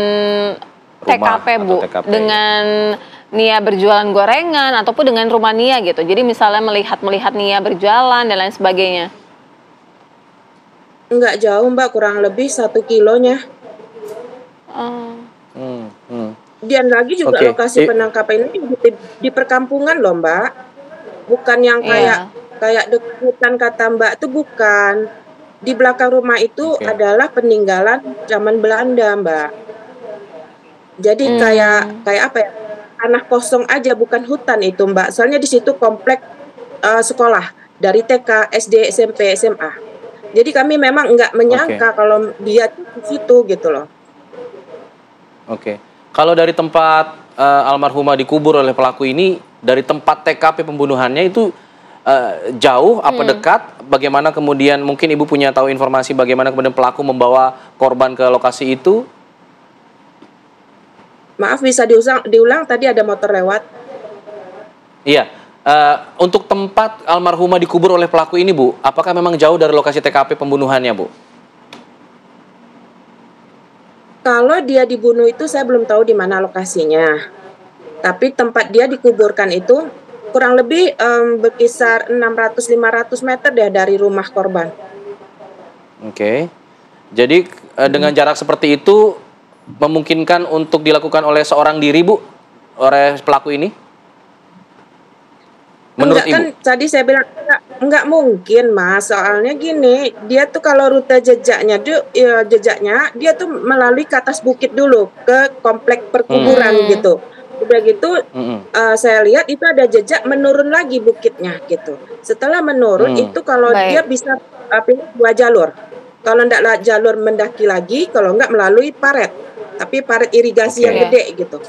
TKP, Bu? TKP. Dengan Nia berjualan gorengan ataupun dengan rumah Nia gitu. Jadi misalnya melihat Nia berjualan dan lain sebagainya. Enggak jauh, Mbak, kurang lebih 1 kilonya. Dan lagi juga lokasi penangkapan ini di perkampungan loh, Mbak. Bukan yang kayak dekat hutan kata Mbak itu bukan. Di belakang rumah itu adalah peninggalan zaman Belanda, Mbak. Jadi kayak apa ya? Tanah kosong aja, bukan hutan itu, Mbak. Soalnya di situ komplek sekolah dari TK, SD, SMP, SMA. Jadi kami memang nggak menyangka kalau dia tuh di situ gitu loh. Kalau dari tempat almarhumah dikubur oleh pelaku ini, dari tempat TKP pembunuhannya itu jauh apa dekat? Bagaimana kemudian mungkin Ibu punya tahu informasi bagaimana kemudian pelaku membawa korban ke lokasi itu? Maaf, bisa diulang tadi ada motor lewat. Iya, untuk tempat almarhumah dikubur oleh pelaku ini, Bu, apakah memang jauh dari lokasi TKP pembunuhannya, Bu? Kalau dia dibunuh itu saya belum tahu di mana lokasinya. Tapi tempat dia dikuburkan itu kurang lebih berkisar 600-500 meter deh dari rumah korban. Jadi dengan jarak seperti itu memungkinkan untuk dilakukan oleh seorang diri, Bu, oleh pelaku ini? Menurut Ibu? Kan tadi saya bilang enggak mungkin, Mas. Soalnya gini, dia tuh kalau rute jejaknya dia tuh melalui ke atas bukit dulu ke komplek perkuburan gitu. Udah gitu saya lihat itu ada jejak menurun lagi bukitnya gitu. Setelah menurun itu kalau dia bisa pilih 2 jalur. Kalau enggak jalur mendaki lagi, kalau enggak melalui paret. Tapi paret irigasi yang gede gitu.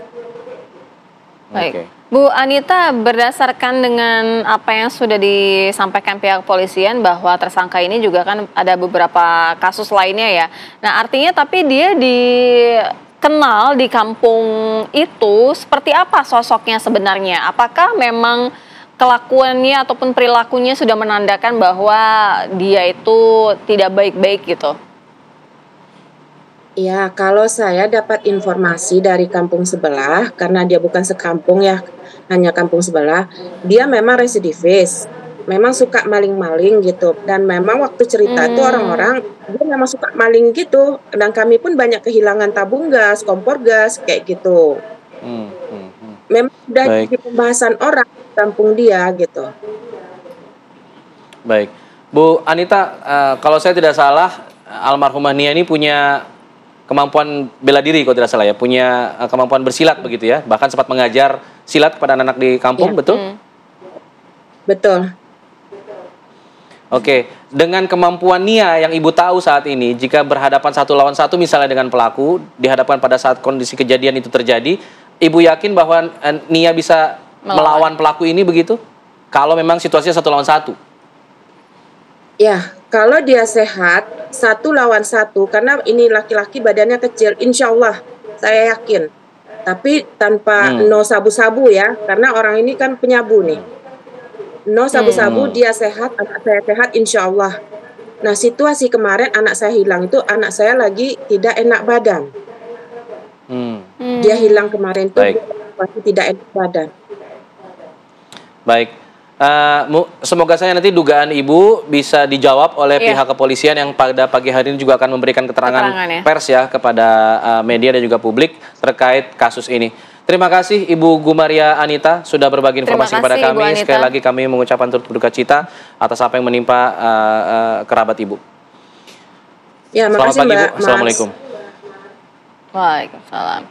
Baik. Bu Anita, berdasarkan dengan apa yang sudah disampaikan pihak kepolisian bahwa tersangka ini juga kan ada beberapa kasus lainnya ya. Nah, artinya tapi dia dikenal di kampung itu seperti apa sosoknya sebenarnya? Apakah memang kelakuannya ataupun perilakunya sudah menandakan bahwa dia itu tidak baik-baik gitu? Ya, kalau saya dapat informasi dari kampung sebelah, karena dia bukan sekampung ya, hanya kampung sebelah, dia memang residivis, memang suka maling-maling gitu, dan memang waktu cerita itu orang-orang, dia memang suka maling gitu, dan kami pun banyak kehilangan tabung gas, kompor gas, kayak gitu. Memang sudah jadi pembahasan orang di kampung dia gitu. Baik, Bu Anita, kalau saya tidak salah, almarhumah Nia ini punya kemampuan bela diri kalau tidak salah ya, punya kemampuan bersilat begitu ya, bahkan sempat mengajar silat kepada anak-anak di kampung, betul? Betul. Dengan kemampuan Nia yang Ibu tahu saat ini, jika berhadapan 1 lawan 1 misalnya dengan pelaku, dihadapkan pada saat kondisi kejadian itu terjadi, Ibu yakin bahwa Nia bisa melawan pelaku ini begitu? Kalau memang situasinya 1 lawan 1? Ya, kalau dia sehat 1 lawan 1, karena ini laki-laki badannya kecil, insya Allah saya yakin. Tapi tanpa no sabu-sabu ya, karena orang ini kan penyabu nih. No sabu-sabu, dia sehat, anak saya sehat, insya Allah. Nah, situasi kemarin anak saya hilang itu, anak saya lagi tidak enak badan. Dia hilang kemarin itu masih tidak enak badan. Baik. Semoga saya nanti dugaan Ibu bisa dijawab oleh pihak kepolisian yang pada pagi hari ini juga akan memberikan keterangan pers ya kepada media dan juga publik terkait kasus ini. Terima kasih Ibu Gumaria Anita sudah berbagi informasi kepada kami. Sekali lagi kami mengucapkan turut berduka cita atas apa yang menimpa kerabat Ibu. Ya, selamat pagi Bu. Assalamualaikum. Waalaikumsalam.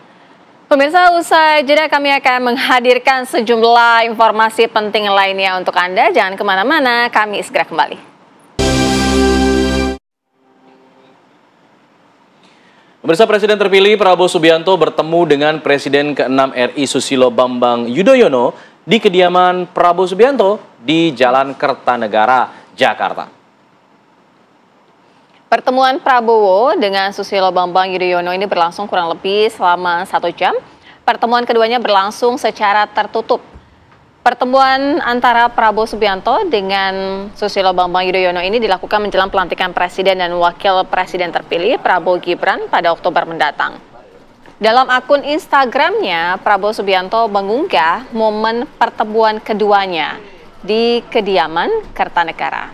Pemirsa, usai jeda kami akan menghadirkan sejumlah informasi penting lainnya untuk Anda. Jangan kemana-mana, kami segera kembali. Pemirsa, Presiden terpilih Prabowo Subianto bertemu dengan Presiden ke-6 RI Susilo Bambang Yudhoyono di kediaman Prabowo Subianto di Jalan Kertanegara, Jakarta. Pertemuan Prabowo dengan Susilo Bambang Yudhoyono ini berlangsung kurang lebih selama 1 jam. Pertemuan keduanya berlangsung secara tertutup. Pertemuan antara Prabowo Subianto dengan Susilo Bambang Yudhoyono ini dilakukan menjelang pelantikan Presiden dan Wakil Presiden terpilih Prabowo Gibran pada Oktober mendatang. Dalam akun Instagramnya, Prabowo Subianto mengunggah momen pertemuan keduanya di kediaman Kertanegara.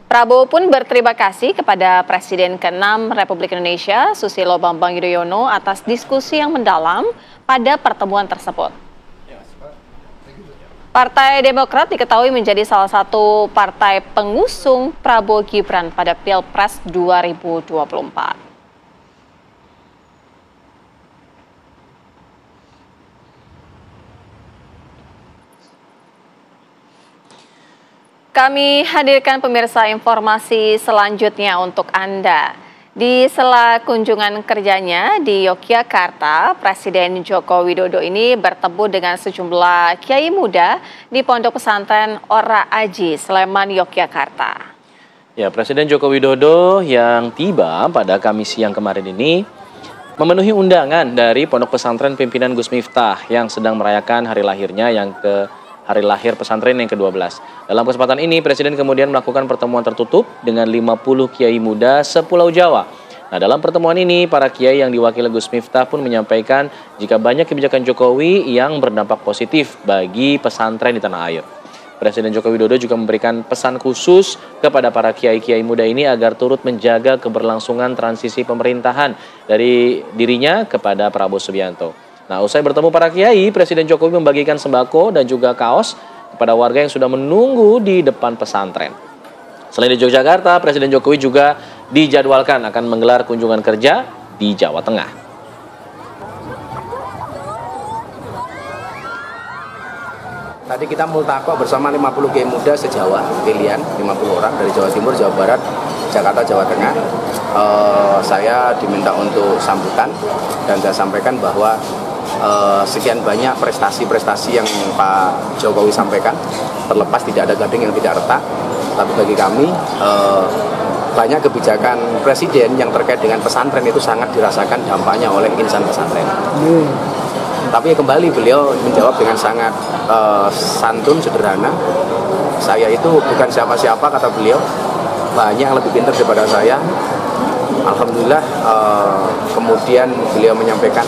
Prabowo pun berterima kasih kepada Presiden ke-6 Republik Indonesia, Susilo Bambang Yudhoyono, atas diskusi yang mendalam pada pertemuan tersebut. Partai Demokrat diketahui menjadi salah satu partai pengusung Prabowo Gibran pada Pilpres 2024. Kami hadirkan pemirsa informasi selanjutnya untuk Anda. Di sela kunjungan kerjanya di Yogyakarta, Presiden Joko Widodo ini bertemu dengan sejumlah kiai muda di Pondok Pesantren Ora Aji, Sleman, Yogyakarta. Ya, Presiden Joko Widodo yang tiba pada Kamis siang kemarin ini memenuhi undangan dari Pondok Pesantren pimpinan Gus Miftah yang sedang merayakan hari lahirnya hari lahir pesantren yang ke-12. Dalam kesempatan ini, Presiden kemudian melakukan pertemuan tertutup dengan 50 kiai muda sepulau Jawa. Nah, dalam pertemuan ini, para kiai yang diwakili Gus Miftah pun menyampaikan jika banyak kebijakan Jokowi yang berdampak positif bagi pesantren di tanah air. Presiden Joko Widodo juga memberikan pesan khusus kepada para kiai-kiai muda ini agar turut menjaga keberlangsungan transisi pemerintahan dari dirinya kepada Prabowo Subianto. Nah, usai bertemu para kiai, Presiden Jokowi membagikan sembako dan juga kaos kepada warga yang sudah menunggu di depan pesantren. Selain di Yogyakarta, Presiden Jokowi juga dijadwalkan akan menggelar kunjungan kerja di Jawa Tengah. Tadi kita multakoh bersama 50 kiai muda se-Jawa, pilihan 50 orang dari Jawa Timur, Jawa Barat, Jakarta, Jawa Tengah. Saya diminta untuk sambutan dan saya sampaikan bahwa sekian banyak prestasi-prestasi yang Pak Jokowi sampaikan, terlepas tidak ada gading yang tidak retak, tapi bagi kami banyak kebijakan Presiden yang terkait dengan pesantren itu sangat dirasakan dampaknya oleh insan pesantren. Tapi kembali beliau menjawab dengan sangat santun, sederhana. Saya itu bukan siapa-siapa, kata beliau, banyak yang lebih pintar daripada saya. Alhamdulillah, kemudian beliau menyampaikan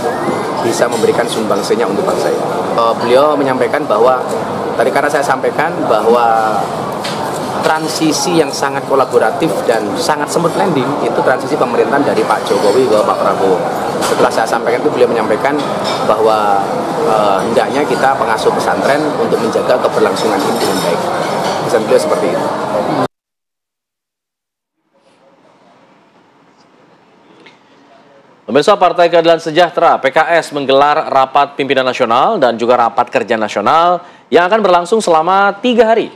bisa memberikan sumbangsinya untuk bangsa ini. Beliau menyampaikan bahwa, tadi karena saya sampaikan bahwa transisi yang sangat kolaboratif dan sangat smooth landing itu transisi pemerintahan dari Pak Jokowi ke Pak Prabowo. Setelah saya sampaikan itu beliau menyampaikan bahwa hendaknya kita pengasuh pesantren untuk menjaga keberlangsungan ini dengan baik. Pesan beliau seperti itu. Pemirsa, Partai Keadilan Sejahtera PKS menggelar rapat pimpinan nasional dan juga rapat kerja nasional yang akan berlangsung selama 3 hari.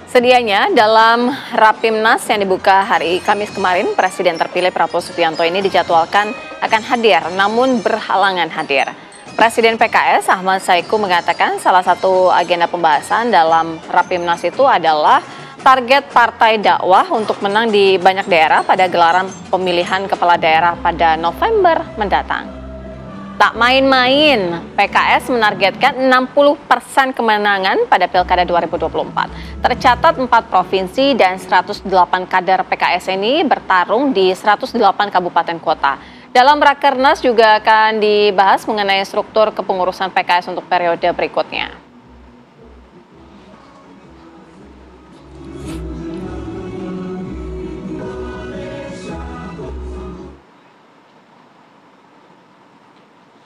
Sedianya dalam Rapimnas yang dibuka hari Kamis kemarin, Presiden terpilih Prabowo Subianto ini dijadwalkan akan hadir, namun berhalangan hadir. Presiden PKS Ahmad Saiku mengatakan salah satu agenda pembahasan dalam Rapimnas itu adalah target partai dakwah untuk menang di banyak daerah pada gelaran pemilihan kepala daerah pada November mendatang. Tak main-main, PKS menargetkan 60% kemenangan pada Pilkada 2024. Tercatat 4 provinsi dan 108 kader PKS ini bertarung di 108 kabupaten kota. Dalam Rakernas juga akan dibahas mengenai struktur kepengurusan PKS untuk periode berikutnya.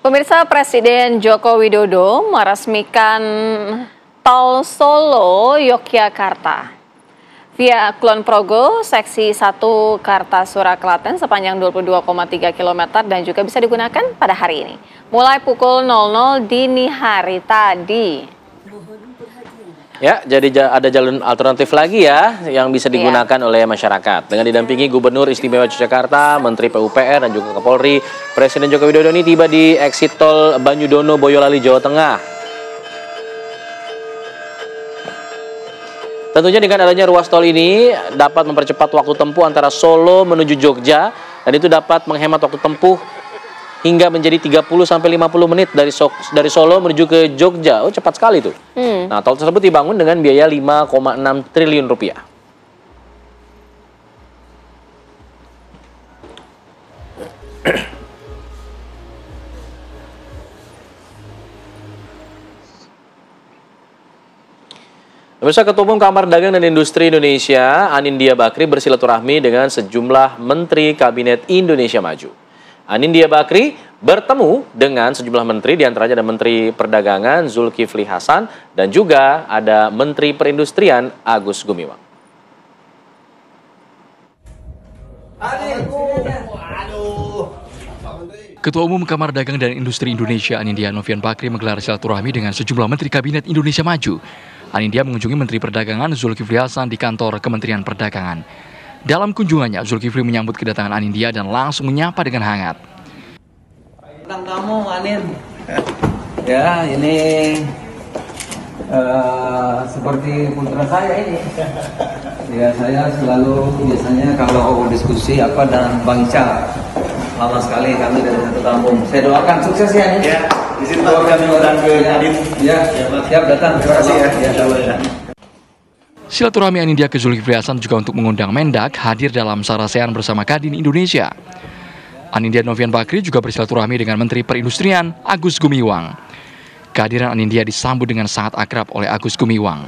Pemirsa, Presiden Joko Widodo meresmikan Tol Solo Yogyakarta via Kulon Progo seksi 1 Kartasura Klaten sepanjang 22,3 km dan juga bisa digunakan pada hari ini mulai pukul 00 dini hari tadi. Ya, jadi ada jalur alternatif lagi ya yang bisa digunakan oleh masyarakat. Dengan didampingi Gubernur Istimewa Yogyakarta, Menteri PUPR dan juga Kapolri, Presiden Joko Widodo ini tiba di exit tol Banyudono, Boyolali, Jawa Tengah. Tentunya dengan adanya ruas tol ini dapat mempercepat waktu tempuh antara Solo menuju Jogja dan itu dapat menghemat waktu tempuh hingga menjadi 30-50 menit dari Solo menuju ke Jogja. Oh, cepat sekali tuh. Nah, tol tersebut dibangun dengan biaya 5,6 triliun rupiah. Pemirsa, Ketua Umum Kamar Dagang dan Industri Indonesia, Anindya Bakri bersilaturahmi dengan sejumlah Menteri Kabinet Indonesia Maju. Anindya Bakri bertemu dengan sejumlah menteri, diantaranya ada Menteri Perdagangan Zulkifli Hasan dan juga ada Menteri Perindustrian Agus Gumiwang. Ketua Umum Kamar Dagang dan Industri Indonesia Anindya Novian Bakri menggelar silaturahmi dengan sejumlah Menteri Kabinet Indonesia Maju. Anindya mengunjungi Menteri Perdagangan Zulkifli Hasan di kantor Kementerian Perdagangan. Dalam kunjungannya, Zulkifli menyambut kedatangan Anindya dan langsung menyapa dengan hangat. Tentang kamu, Anin. Ya, ini seperti putra saya ini. Ya, saya selalu biasanya kalau diskusi apa dan Bang Ica. Lama sekali kami dari satu kampung. Saya doakan sukses ya, Anin. Ya, di sini kami orang ke Anin. Ya, siap datang. Terima kasih ya. Ya, Silaturahmi Anindya ke Zulkifli Hasan juga untuk mengundang Mendak hadir dalam sarasehan bersama Kadin Indonesia. Anindya Novian Bakri juga bersilaturahmi dengan Menteri Perindustrian Agus Gumiwang. Kehadiran Anindya disambut dengan sangat akrab oleh Agus Gumiwang.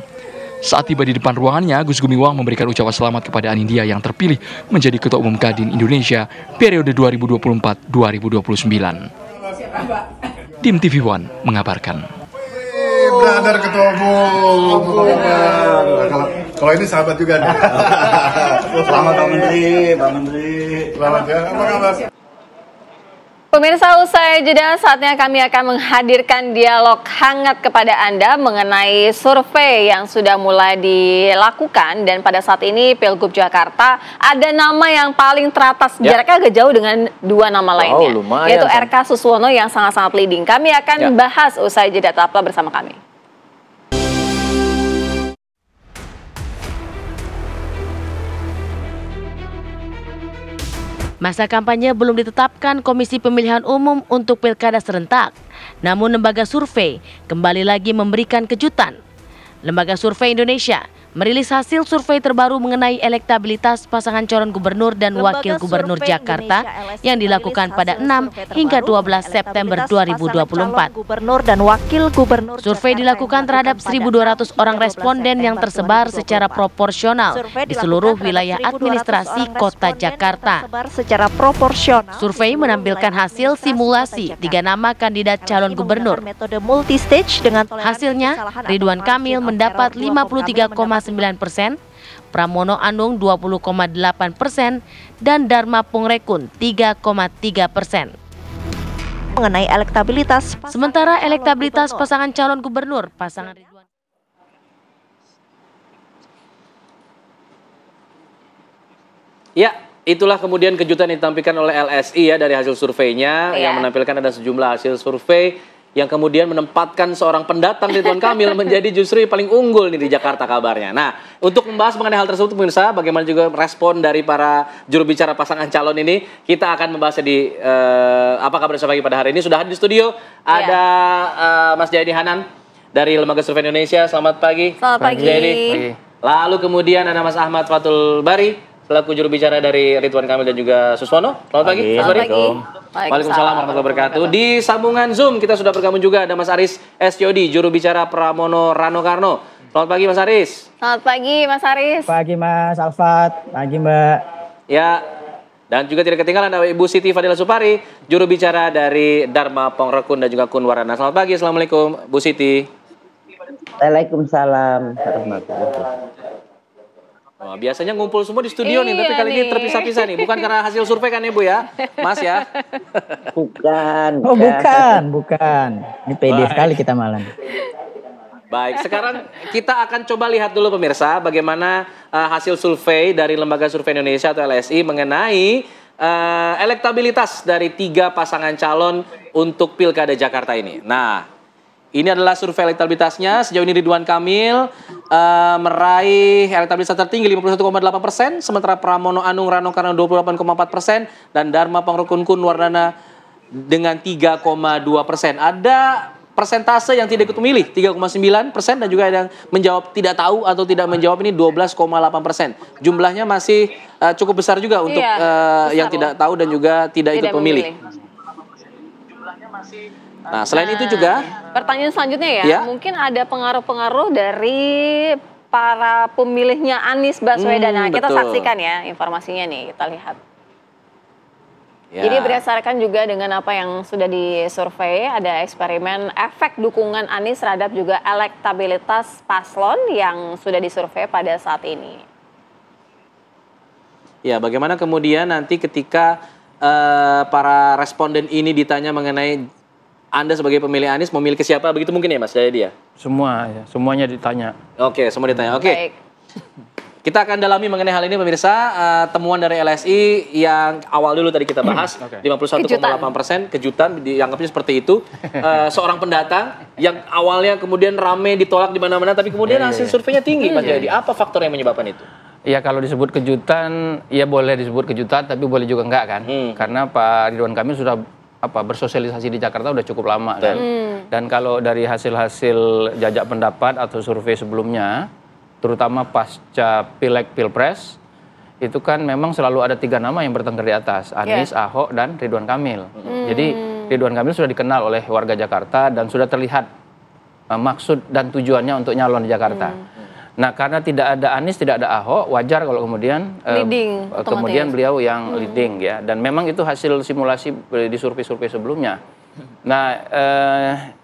Saat tiba di depan ruangannya, Agus Gumiwang memberikan ucapan selamat kepada Anindya yang terpilih menjadi Ketua Umum Kadin Indonesia periode 2024-2029. Tim TV One mengabarkan. Brother Ketua Umum. Kalau ini sahabat juga nih. Selamat Pak Menteri, Pak Menteri. Selamat ya, apa kabar? Pemirsa, usai jeda saatnya kami akan menghadirkan dialog hangat kepada Anda mengenai survei yang sudah mulai dilakukan dan pada saat ini Pilgub Jakarta ada nama yang paling teratas, jaraknya agak jauh dengan dua nama lainnya, yaitu RK Suswono yang sangat-sangat leading. Kami akan bahas usai jeda, tetaplah bersama kami. Masa kampanye belum ditetapkan Komisi Pemilihan Umum untuk Pilkada serentak. Namun lembaga survei kembali lagi memberikan kejutan. Lembaga Survei Indonesia merilis hasil survei terbaru mengenai elektabilitas pasangan calon gubernur dan wakil gubernur Jakarta yang dilakukan pada 6 hingga 12 September 2024. Survei dilakukan terhadap 1.200 orang responden yang tersebar secara proporsional di seluruh wilayah administrasi Kota Jakarta. Survei menampilkan hasil simulasi 3 nama kandidat calon gubernur. Hasilnya, Ridwan Kamil mendapat 53,9%, Pramono Anung 20,8%, dan Dharma Pungrekun 3,3%. Mengenai elektabilitas, sementara elektabilitas pasangan calon gubernur, pasangan Ridwan. Ya, itulah kemudian kejutan yang ditampilkan oleh LSI ya dari hasil surveinya yang menampilkan ada sejumlah hasil survei yang kemudian menempatkan seorang pendatang Ridwan Kamil menjadi justru yang paling unggul nih di Jakarta kabarnya. Nah, untuk membahas mengenai hal tersebut pemirsa, bagaimana juga respon dari para juru bicara pasangan calon ini, kita akan membahasnya di Apa Kabar Pagi pada hari ini. Sudah hadir di studio ada Mas Jayadi Hanan dari Lembaga Survei Indonesia. Selamat pagi. Selamat pagi. Jayadi. Lalu kemudian ada Mas Ahmad Fathul Bari selaku juru bicara dari Ridwan Kamil dan juga Suswono. Selamat pagi, Mas Bari. Waalaikumsalam warahmatullahi wabarakatuh. Di sambungan Zoom kita sudah bergabung juga ada Mas Aris SCOD, juru bicara Pramono Rano Karno. Selamat pagi Mas Aris. Selamat pagi Mas Aris. Pagi Mas Alfat, pagi Mbak. Ya, dan juga tidak ketinggalan ada Ibu Siti Fadila Supari, juru bicara dari Dharma Pongrekun dan juga Kunwarana. Selamat pagi, Assalamualaikum Bu Siti. Waalaikumsalam warahmatullahi wabarakatuh. Oh, biasanya ngumpul semua di studio nih, tapi kali ini terpisah-pisah nih. Bukan karena hasil survei kan Ibu ya, Mas ya? Bukan. Oh bukan. Ini pede sekali kita malam. Baik, sekarang kita akan coba lihat dulu pemirsa bagaimana hasil survei dari Lembaga Survei Indonesia atau LSI mengenai elektabilitas dari 3 pasangan calon untuk Pilkada Jakarta ini. Nah, ini adalah survei elektabilitasnya. Sejauh ini Ridwan Kamil meraih elektabilitas tertinggi 51,8%, sementara Pramono Anung Rano Karno 28,4% dan Dharma Pangrokunkun Wardana dengan 3,2%. Ada persentase yang tidak ikut memilih 3,9% dan juga yang menjawab tidak tahu atau tidak menjawab ini 12,8%. Jumlahnya masih cukup besar juga untuk yang tidak tahu dan juga tidak ikut memilih. Nah, selain itu juga pertanyaan selanjutnya ya, mungkin ada pengaruh-pengaruh dari para pemilihnya Anies Baswedan. Nah, kita saksikan ya informasinya nih, kita lihat. Ya. Jadi berdasarkan juga dengan apa yang sudah disurvei, ada eksperimen efek dukungan Anies terhadap juga elektabilitas paslon yang sudah disurvei pada saat ini. Ya, bagaimana kemudian nanti ketika para responden ini ditanya mengenai Anda sebagai pemilih Anies memilih ke siapa, begitu mungkin ya Mas Jayadi ya? Semua, ya, semuanya ditanya. Oke, semua ditanya. Oke. Kita akan dalami mengenai hal ini pemirsa, temuan dari LSI yang awal dulu tadi kita bahas, 51,8%, kejutan, dianggapnya seperti itu. Seorang pendatang yang awalnya kemudian rame ditolak di mana-mana, tapi kemudian hasil surveinya tinggi, Mas Jayadi. Apa faktor yang menyebabkan itu? Ya kalau disebut kejutan, ya boleh disebut kejutan, tapi boleh juga enggak kan? Karena Pak Ridwan Kamil sudah bersosialisasi di Jakarta udah cukup lama kan. Dan kalau dari hasil-hasil jajak pendapat atau survei sebelumnya, terutama pasca Pileg Pilpres, itu kan memang selalu ada 3 nama yang bertengger di atas, Anies, Ahok, dan Ridwan Kamil. Jadi Ridwan Kamil sudah dikenal oleh warga Jakarta dan sudah terlihat maksud dan tujuannya untuk nyalon di Jakarta. Nah, karena tidak ada Anies, tidak ada Ahok, wajar kalau kemudian kemudian beliau yang leading ya. Dan memang itu hasil simulasi di survei-survei sebelumnya. Nah,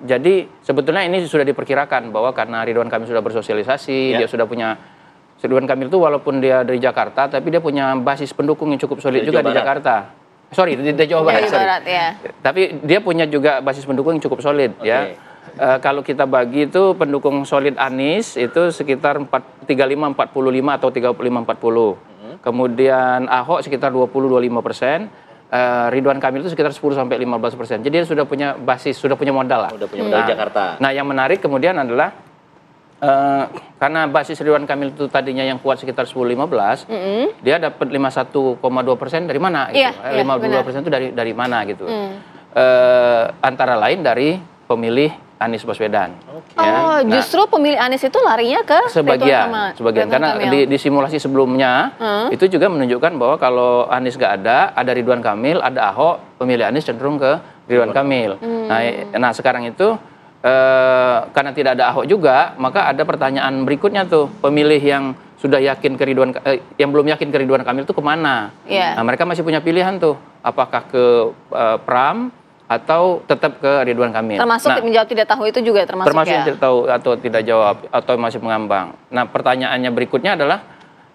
jadi sebetulnya ini sudah diperkirakan bahwa karena Ridwan Kamil sudah bersosialisasi, dia sudah punya, Ridwan Kamil itu walaupun dia dari Jakarta, tapi dia punya basis pendukung yang cukup solid juga di Jakarta. Sorry, di Jawa Barat. Tapi dia punya juga basis pendukung yang cukup solid ya. Kalau kita bagi itu pendukung solid Anies itu sekitar 35-45 atau 35-40. Kemudian Ahok sekitar 20-25%. Ridwan Kamil itu sekitar 10-15%. Jadi dia sudah punya basis, sudah punya modal lah. Sudah punya modal di Jakarta. Nah, yang menarik kemudian adalah karena basis Ridwan Kamil itu tadinya yang kuat sekitar 10-15, dia dapat 51,2% dari mana? Gitu. 52% itu dari mana gitu? Antara lain dari pemilih Anies Baswedan. Justru pemilih Anies itu larinya ke sebagian karena di simulasi sebelumnya itu juga menunjukkan bahwa kalau Anies nggak ada Ridwan Kamil, ada Ahok, pemilih Anies cenderung ke Ridwan Kamil. Nah sekarang itu karena tidak ada Ahok juga, maka ada pertanyaan berikutnya tuh, pemilih yang sudah yakin ke yang belum yakin ke Ridwan Kamil itu kemana? Nah mereka masih punya pilihan tuh, apakah ke Pram atau tetap ke Ridwan Kamil. Termasuk menjawab tidak tahu itu juga termasuk yang tidak tahu atau tidak jawab atau masih mengambang. Nah, pertanyaannya berikutnya adalah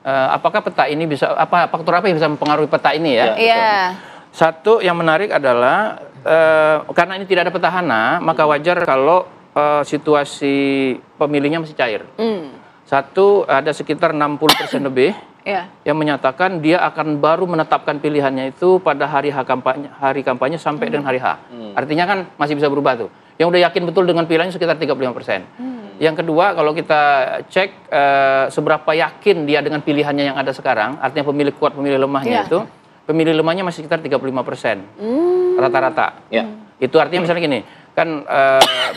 apakah peta ini bisa faktor apa yang bisa mempengaruhi peta ini ya? Satu yang menarik adalah karena ini tidak ada petahana, maka wajar kalau situasi pemilihnya masih cair. Satu, ada sekitar 60% lebih yang menyatakan dia akan baru menetapkan pilihannya itu pada hari kampanye sampai dengan hari H. Artinya kan masih bisa berubah tuh. Yang udah yakin betul dengan pilihannya sekitar 35%. Yang kedua, kalau kita cek seberapa yakin dia dengan pilihannya yang ada sekarang, artinya pemilih kuat, pemilih lemahnya itu, pemilih lemahnya masih sekitar 35% rata-rata. Itu artinya misalnya gini, kan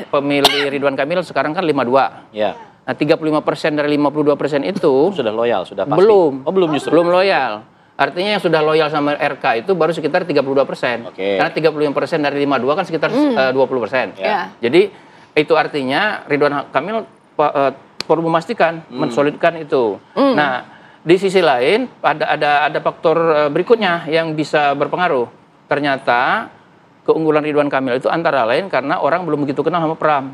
pemilih Ridwan Kamil sekarang kan 52. Nah, 35% dari 52% itu sudah loyal, sudah pasti. Belum justru. Belum loyal. Artinya yang sudah loyal sama RK itu baru sekitar 32%. Karena 35% dari 52 kan sekitar 20%. Jadi itu artinya Ridwan Kamil perlu memastikan, mensolidkan itu. Nah, di sisi lain ada faktor berikutnya yang bisa berpengaruh. Ternyata keunggulan Ridwan Kamil itu antara lain karena orang belum begitu kenal sama Pram.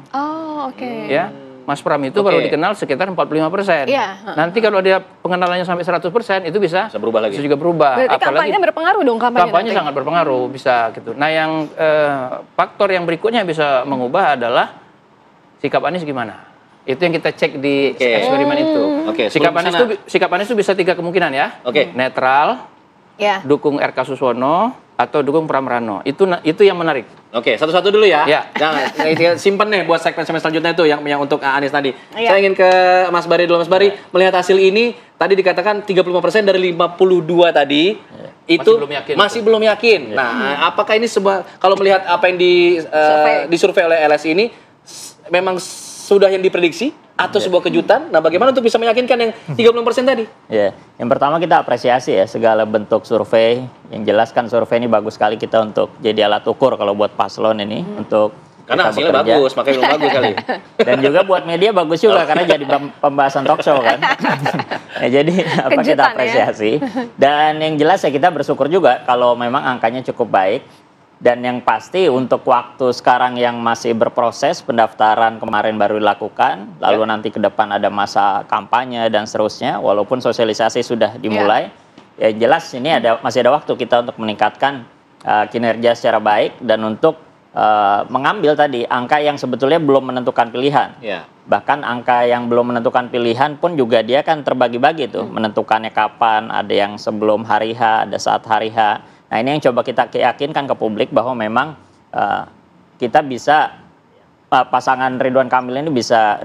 Ya. Mas Pram itu baru dikenal sekitar 45%. Nanti kalau dia pengenalannya sampai 100%, itu bisa berubah lagi. Bisa juga berubah. Berarti kampanye berpengaruh dong kampanye sangat berpengaruh, bisa gitu. Nah, yang faktor yang berikutnya bisa mengubah adalah sikap Anies gimana. Itu yang kita cek di eksperimen itu. Sikap Anies itu bisa 3 kemungkinan ya. Netral, dukung RK Suswono, atau dukung Pramrano. Itu yang menarik. Oke, satu-satu dulu ya. Jangan simpen nih buat segmen selanjutnya itu yang untuk Anies tadi. Saya ingin ke Mas Bari dulu. Mas Bari, melihat hasil ini tadi dikatakan 35% dari 52 tadi itu masih belum yakin. Nah, apakah ini kalau melihat apa yang disurvei oleh LSI ini memang sudah yang diprediksi atau sebuah kejutan? Nah, bagaimana untuk bisa meyakinkan yang 30% tadi? Yang pertama kita apresiasi ya segala bentuk survei. Yang jelas kan survei ini bagus sekali kita untuk jadi alat ukur kalau buat paslon ini untuk karena hasilnya bagus, makanya belum bagus kali. Dan juga buat media bagus juga karena jadi pembahasan talk show kan. Jadi kita apresiasi. Dan yang jelas ya kita bersyukur juga kalau memang angkanya cukup baik. Dan yang pasti untuk waktu sekarang yang masih berproses, pendaftaran kemarin baru dilakukan, lalu nanti ke depan ada masa kampanye dan seterusnya, walaupun sosialisasi sudah dimulai, ya jelas ini masih ada waktu kita untuk meningkatkan kinerja secara baik dan untuk mengambil tadi angka yang sebetulnya belum menentukan pilihan. Bahkan angka yang belum menentukan pilihan pun juga dia kan terbagi-bagi tuh, menentukannya kapan, ada yang sebelum hari H, ada saat hari H. Nah ini yang coba kita yakinkan ke publik bahwa memang kita bisa pasangan Ridwan Kamil ini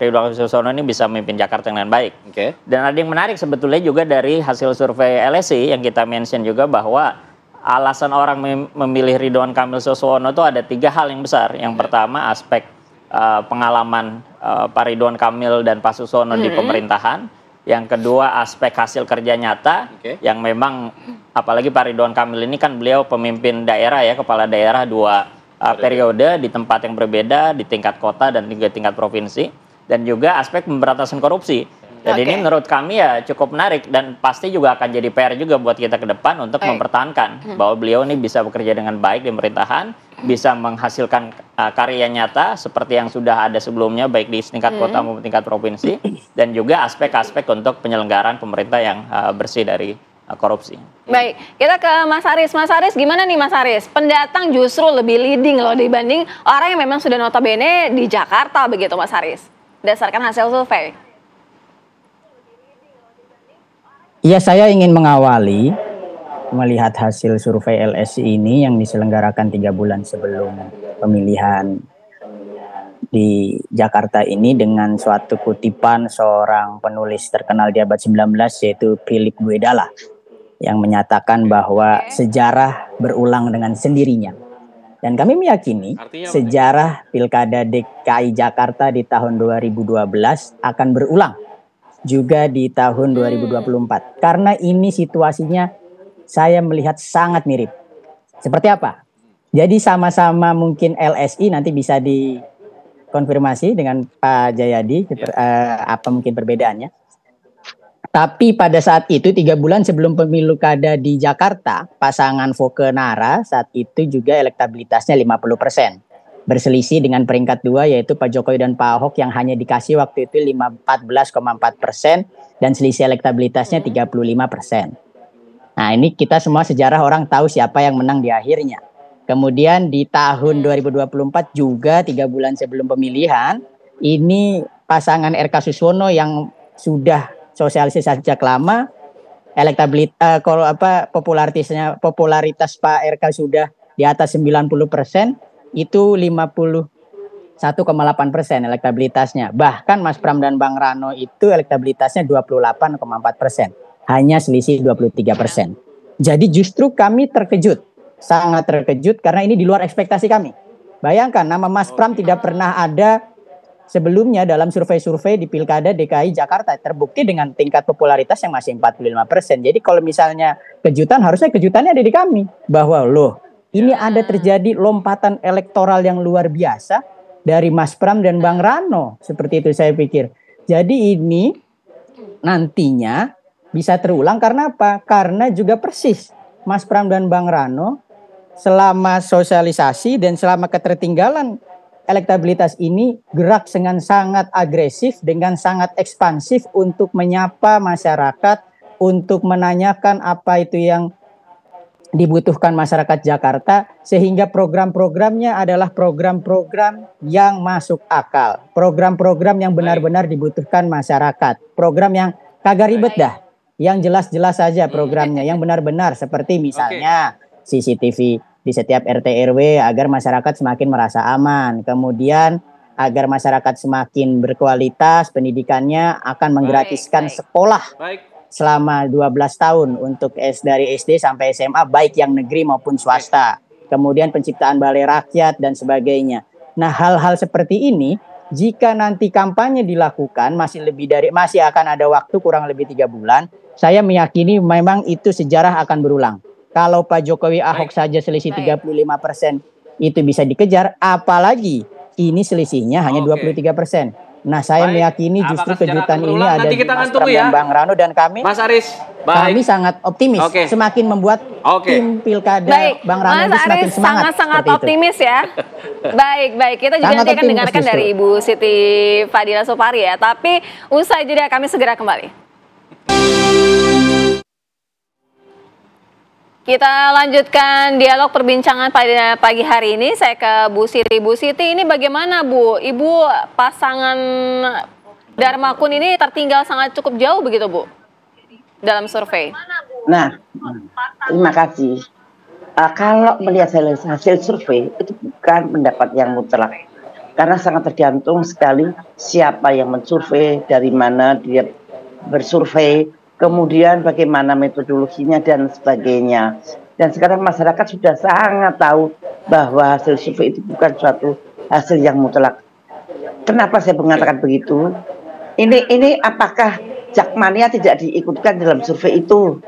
Ridwan Suswono ini bisa memimpin Jakarta dengan baik. Dan ada yang menarik sebetulnya juga dari hasil survei LSI yang kita mention juga bahwa alasan orang memilih Ridwan Kamil Suswono itu ada 3 hal yang besar. Yang pertama aspek pengalaman Pak Ridwan Kamil dan Pak Suswono di pemerintahan. Yang kedua aspek hasil kerja nyata yang memang apalagi Pak Ridwan Kamil ini kan beliau pemimpin daerah ya, kepala daerah 2 periode di tempat yang berbeda, di tingkat kota dan juga tingkat provinsi. Dan juga aspek pemberantasan korupsi. Jadi ini menurut kami ya cukup menarik dan pasti juga akan jadi PR juga buat kita ke depan untuk mempertahankan bahwa beliau ini bisa bekerja dengan baik di pemerintahan, bisa menghasilkan karya nyata seperti yang sudah ada sebelumnya baik di tingkat kota maupun tingkat provinsi, dan juga aspek-aspek untuk penyelenggaraan pemerintah yang bersih dari korupsi. Baik, kita ke Mas Haris. Mas Haris, gimana nih Mas Haris? Pendatang justru lebih leading loh dibanding orang yang memang sudah notabene di Jakarta begitu Mas Haris, berdasarkan hasil survei. Iya, saya ingin mengawali melihat hasil survei LSI ini yang diselenggarakan 3 bulan sebelum pemilihan di Jakarta ini dengan suatu kutipan seorang penulis terkenal di abad 19 yaitu Philip Guedala yang menyatakan bahwa sejarah berulang dengan sendirinya. Dan kami meyakini sejarah Pilkada DKI Jakarta di tahun 2012 akan berulang juga di tahun 2024. Karena ini situasinya saya melihat sangat mirip. Seperti apa? Jadi sama-sama mungkin LSI nanti bisa dikonfirmasi dengan Pak Jayadi apa mungkin perbedaannya. Tapi pada saat itu 3 bulan sebelum pemilu kada di Jakarta, pasangan Foke Nara saat itu juga elektabilitasnya 50%. Berselisih dengan peringkat 2 yaitu Pak Jokowi dan Pak Ahok yang hanya dikasih waktu itu 14,4% dan selisih elektabilitasnya 35%. Nah ini kita semua sejarah orang tahu siapa yang menang di akhirnya. Kemudian di tahun 2024 juga 3 bulan sebelum pemilihan, ini pasangan RK Suswono yang sudah sosialisasi sejak lama, elektabilitas popularitas Pak RK sudah di atas 90%. Itu 51,8% elektabilitasnya. Bahkan Mas Pram dan Bang Rano itu elektabilitasnya 28,4%. Hanya selisih 23%. Jadi justru kami terkejut. Sangat terkejut karena ini di luar ekspektasi kami. Bayangkan nama Mas Pram tidak pernah ada sebelumnya dalam survei-survei di Pilkada DKI Jakarta. Terbukti dengan tingkat popularitas yang masih 45%. Jadi kalau misalnya kejutan, harusnya kejutannya ada di kami. Bahwa ini ada terjadi lompatan elektoral yang luar biasa dari Mas Pram dan Bang Rano. Seperti itu saya pikir. Jadi ini nantinya bisa terulang karena apa? Karena juga persis Mas Pram dan Bang Rano selama sosialisasi dan selama ketertinggalan elektabilitas ini gerak dengan sangat agresif, dengan sangat ekspansif untuk menyapa masyarakat, untuk menanyakan apa itu yang dibutuhkan masyarakat Jakarta, sehingga program-programnya adalah program-program yang masuk akal, program-program yang benar-benar dibutuhkan masyarakat, program yang kagak ribet dah, yang jelas-jelas saja programnya, yang benar-benar, seperti misalnya CCTV di setiap RT RW agar masyarakat semakin merasa aman, kemudian agar masyarakat semakin berkualitas pendidikannya akan menggratiskan sekolah selama 12 tahun untuk dari SD sampai SMA, baik yang negeri maupun swasta. Kemudian penciptaan balai rakyat dan sebagainya. Nah, hal-hal seperti ini jika nanti kampanye dilakukan masih akan ada waktu kurang lebih 3 bulan. Saya meyakini memang itu sejarah akan berulang. Kalau Pak Jokowi Ahok saja selisih 35% itu bisa dikejar, apalagi ini selisihnya hanya 23%. Nah, saya meyakini justru kejutan ini ada di Mas Pram dan Bang Rano dan kami. Mas Aris, kami sangat optimis, semakin membuat tim pilkada Bang Rano Mas semakin Aris semangat. sangat optimis ya. Baik. Kita juga nanti akan dengarkan dari Ibu Siti Fadila Supari ya. Tapi usai jeda kami segera kembali. Kita lanjutkan dialog perbincangan pada pagi hari ini. Saya ke Bu Siti. Bu Siti, ini bagaimana Bu? Ibu pasangan Dharma Kun ini tertinggal sangat cukup jauh begitu Bu? Dalam survei. Nah, terima kasih. Kalau melihat hasil survei itu bukan pendapat yang mutlak. Karena sangat tergantung sekali siapa yang mensurvei, dari mana dia bersurvei, kemudian bagaimana metodologinya dan sebagainya. Dan sekarang masyarakat sudah sangat tahu bahwa hasil survei itu bukan suatu hasil yang mutlak. Kenapa saya mengatakan begitu? Ini apakah Jakmania tidak diikutkan dalam survei itu?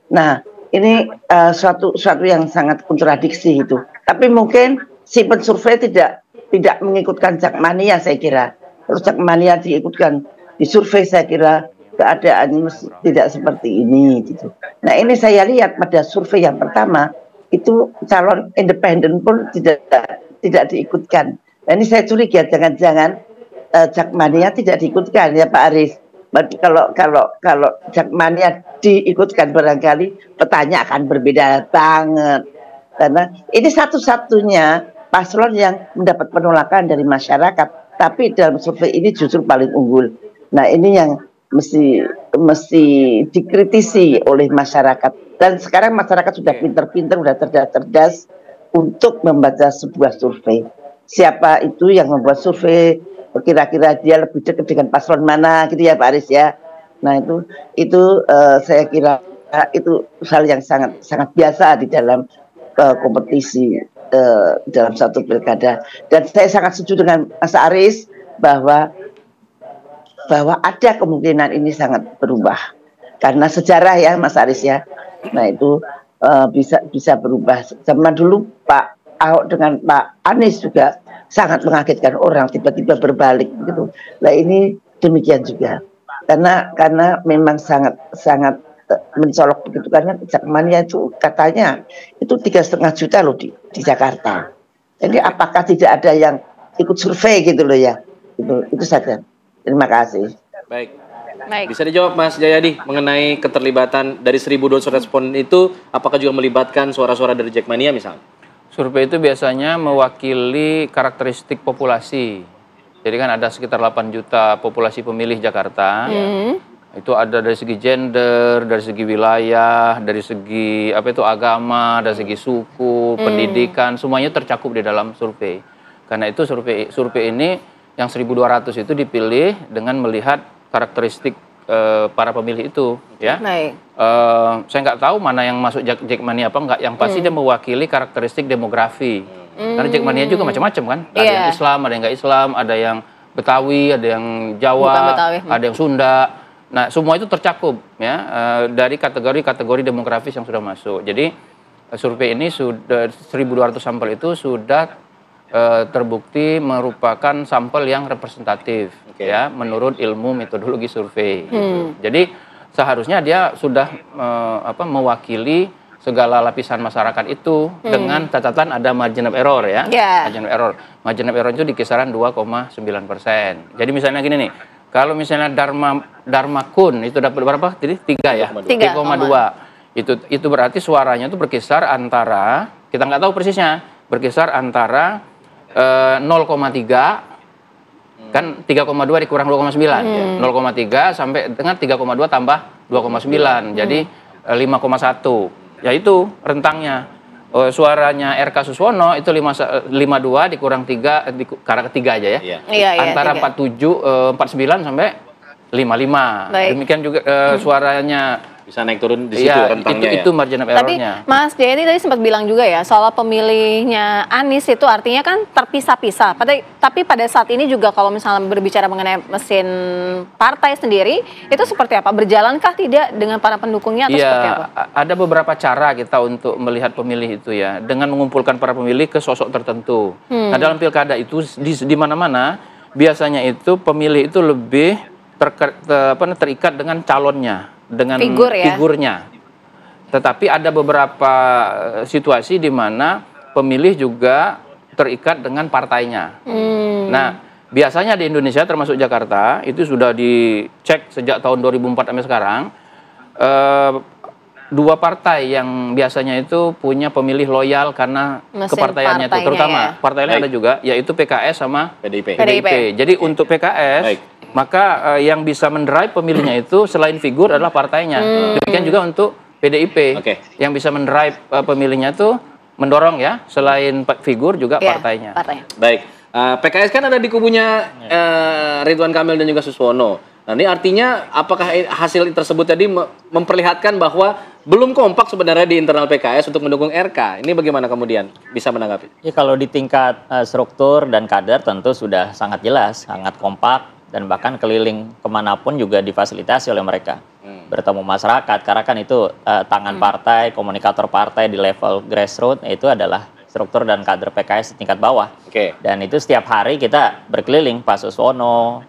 Nah, ini suatu yang sangat kontradiksi itu. Tapi mungkin si pensurvei tidak mengikutkan Jakmania, saya kira. Terus Jakmania diikutkan di survei, saya kira keadaannya tidak seperti ini gitu. Nah, ini saya lihat pada survei yang pertama itu calon independen pun tidak diikutkan. Nah, ini saya curiga jangan-jangan Jakmania tidak diikutkan ya Pak Aris. Kalau Jakmania diikutkan barangkali petanya akan berbeda banget. Karena ini satu-satunya paslon yang mendapat penolakan dari masyarakat, tapi dalam survei ini justru paling unggul. Nah, ini yang mesti dikritisi oleh masyarakat. Dan sekarang masyarakat sudah pinter-pinter, sudah cerdas untuk membaca sebuah survei. Siapa itu yang membuat survei, kira-kira dia lebih dekat dengan paslon mana gitu ya Pak Aris ya. Nah, itu saya kira itu hal yang sangat biasa di dalam kompetisi dalam satu pilkada. Dan saya sangat setuju dengan Mas Aris bahwa ada kemungkinan ini sangat berubah karena sejarah ya Mas Aris ya. Nah, itu bisa berubah. Zaman dulu Pak Ahok dengan Pak Anies juga sangat mengagetkan orang, tiba-tiba berbalik gitu. Nah, ini demikian juga karena memang sangat mencolok begitu, karena Jakmania itu katanya itu 3,5 juta loh di Jakarta. Jadi apakah tidak ada yang ikut survei gitu loh ya? Itu saja. Terima kasih. Baik. Bisa dijawab Mas Jayadi mengenai keterlibatan dari 1.200 respon itu, apakah juga melibatkan suara-suara dari Jakmania misalnya? Survei itu biasanya mewakili karakteristik populasi. Jadi kan ada sekitar 8 juta populasi pemilih Jakarta. Itu ada dari segi gender, dari segi wilayah, dari segi agama, dari segi suku, pendidikan, semuanya tercakup di dalam survei. Karena itu survei ini yang 1.200 itu dipilih dengan melihat karakteristik para pemilih itu, ya. Saya nggak tahu mana yang masuk Jakmania apa enggak. Yang pasti dia mewakili karakteristik demografi. Karena Jakmania juga macam-macam kan. Ada yang Islam, ada yang nggak Islam, ada yang Betawi, ada yang Jawa, ada yang Sunda. Nah, semua itu tercakup ya dari kategori-kategori demografis yang sudah masuk. Jadi survei ini sudah 1.200 sampel itu sudah terbukti merupakan sampel yang representatif ya menurut ilmu metodologi survei. Jadi seharusnya dia sudah mewakili segala lapisan masyarakat itu dengan catatan ada margin of error ya. Margin of error itu di kisaran 2,9%. Jadi misalnya gini nih, kalau misalnya Dharma Kun itu dapat berapa? Jadi 3 ya, 3,2. Itu berarti suaranya itu berkisar antara, kita nggak tahu persisnya, berkisar antara 0,3 kan 3,2 dikurang 2,9 0,3 sampai dengan 3,2 tambah 2,9 jadi 5,1 ya itu rentangnya. Suaranya RK Suswono itu 52 dikurang 3 karena ketiga aja ya. Antara 47 49 sampai 55. Demikian juga suaranya bisa naik turun di situ rentangnya itu margin of error-nya. Tapi Mas Jayadi tadi sempat bilang juga ya soal pemilihnya Anies itu artinya kan terpisah-pisah. Tapi pada saat ini juga kalau misalnya berbicara mengenai mesin partai sendiri itu seperti apa? Berjalankah tidak dengan para pendukungnya atau seperti apa? Ada beberapa cara kita untuk melihat pemilih itu ya dengan mengumpulkan para pemilih ke sosok tertentu. Nah dalam pilkada itu di mana-mana biasanya itu pemilih itu lebih terikat dengan calonnya, dengan figurnya. Tetapi ada beberapa situasi di mana pemilih juga terikat dengan partainya. Nah, biasanya di Indonesia termasuk Jakarta itu sudah dicek sejak tahun 2004 sampai sekarang. Dua partai yang biasanya itu punya pemilih loyal karena kepartaiannya itu, terutama partai lain ada juga, yaitu PKS sama PDIP. Jadi untuk PKS maka yang bisa mendrive pemilihnya itu selain figur adalah partainya. Demikian juga untuk PDIP yang bisa mendrive pemilihnya itu mendorong ya selain figur juga partainya. Baik, PKS kan ada di kubunya Ridwan Kamil dan juga Suswono. Nah ini artinya apakah hasil tersebut tadi memperlihatkan bahwa belum kompak sebenarnya di internal PKS untuk mendukung RK? Ini bagaimana kemudian bisa menanggapi? Ya kalau di tingkat struktur dan kader tentu sudah sangat jelas, sangat kompak dan bahkan keliling kemanapun juga difasilitasi oleh mereka. Bertemu masyarakat, karena kan itu tangan partai, komunikator partai di level grassroots itu adalah struktur dan kader PKS di tingkat bawah. Dan itu setiap hari kita berkeliling, Pak Suswono,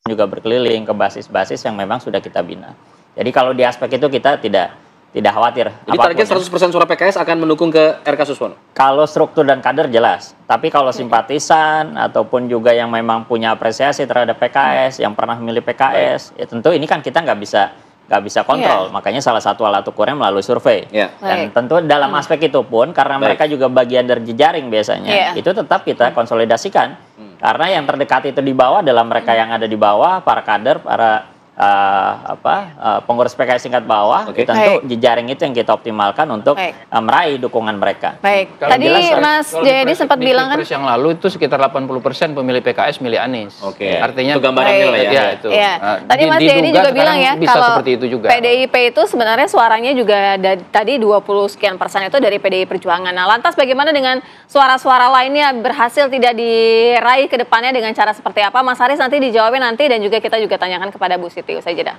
juga berkeliling ke basis-basis yang memang sudah kita bina. Jadi kalau di aspek itu kita tidak khawatir. Jadi target 100% suara PKS akan mendukung ke RK Suswono? Kalau struktur dan kader jelas. Tapi kalau simpatisan ataupun juga yang memang punya apresiasi terhadap PKS, yang pernah memilih PKS, ya tentu ini kan kita nggak bisa kontrol. Makanya salah satu alat ukurnya melalui survei. Dan tentu dalam aspek itu pun karena mereka juga bagian dari jejaring biasanya, itu tetap kita konsolidasikan. Karena yang terdekat itu di bawah adalah mereka yang ada di bawah, para kader, para pengurus PKS tingkat bawah. Tentu jejaring itu yang kita optimalkan untuk meraih dukungan mereka. Tadi Mas Jayadi sempat bilang kan yang lalu itu sekitar 80% pemilih PKS milih Anies. Artinya itu gambarannya lah ya. Itu. Tadi Mas Jayadi juga bilang ya kalau seperti itu juga. PDIP itu sebenarnya suaranya juga tadi 20 sekian persen itu dari PDI Perjuangan. Nah, lantas bagaimana dengan suara-suara lainnya berhasil tidak diraih ke depannya dengan cara seperti apa? Mas Haris nanti dijawabin nanti dan juga kita juga tanyakan kepada Bu Siti. Usai jeda.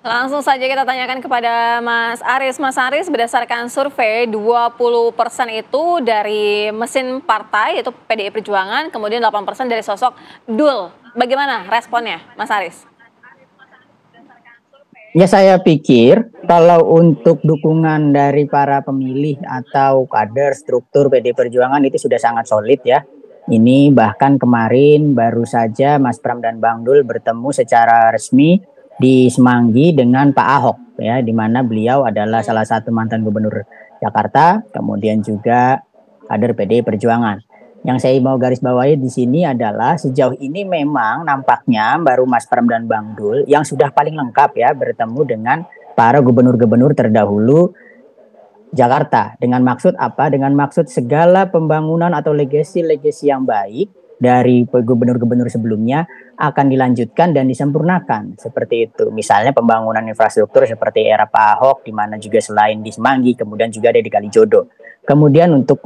Langsung saja kita tanyakan kepada Mas Aris. Mas Aris, berdasarkan survei 20% itu dari mesin partai yaitu PDI Perjuangan, kemudian 8% dari sosok Dul. Bagaimana responnya Mas Aris? Ya saya pikir kalau untuk dukungan dari para pemilih atau kader struktur PDI Perjuangan itu sudah sangat solid ya. Ini bahkan kemarin baru saja Mas Pram dan Bang Dul bertemu secara resmi di Semanggi dengan Pak Ahok ya, di mana beliau adalah salah satu mantan gubernur Jakarta, kemudian juga kader PDI Perjuangan. Yang saya mau garis bawahi di sini adalah sejauh ini memang nampaknya baru Mas Pram dan Bang Dul yang sudah paling lengkap ya bertemu dengan para gubernur-gubernur terdahulu Jakarta. Dengan maksud apa? Dengan maksud segala pembangunan atau legasi-legasi yang baik dari gubernur-gubernur sebelumnya akan dilanjutkan dan disempurnakan. Seperti itu. Misalnya pembangunan infrastruktur seperti era Pak Ahok, di mana juga selain di Semanggi, kemudian juga ada di Kalijodo. Kemudian untuk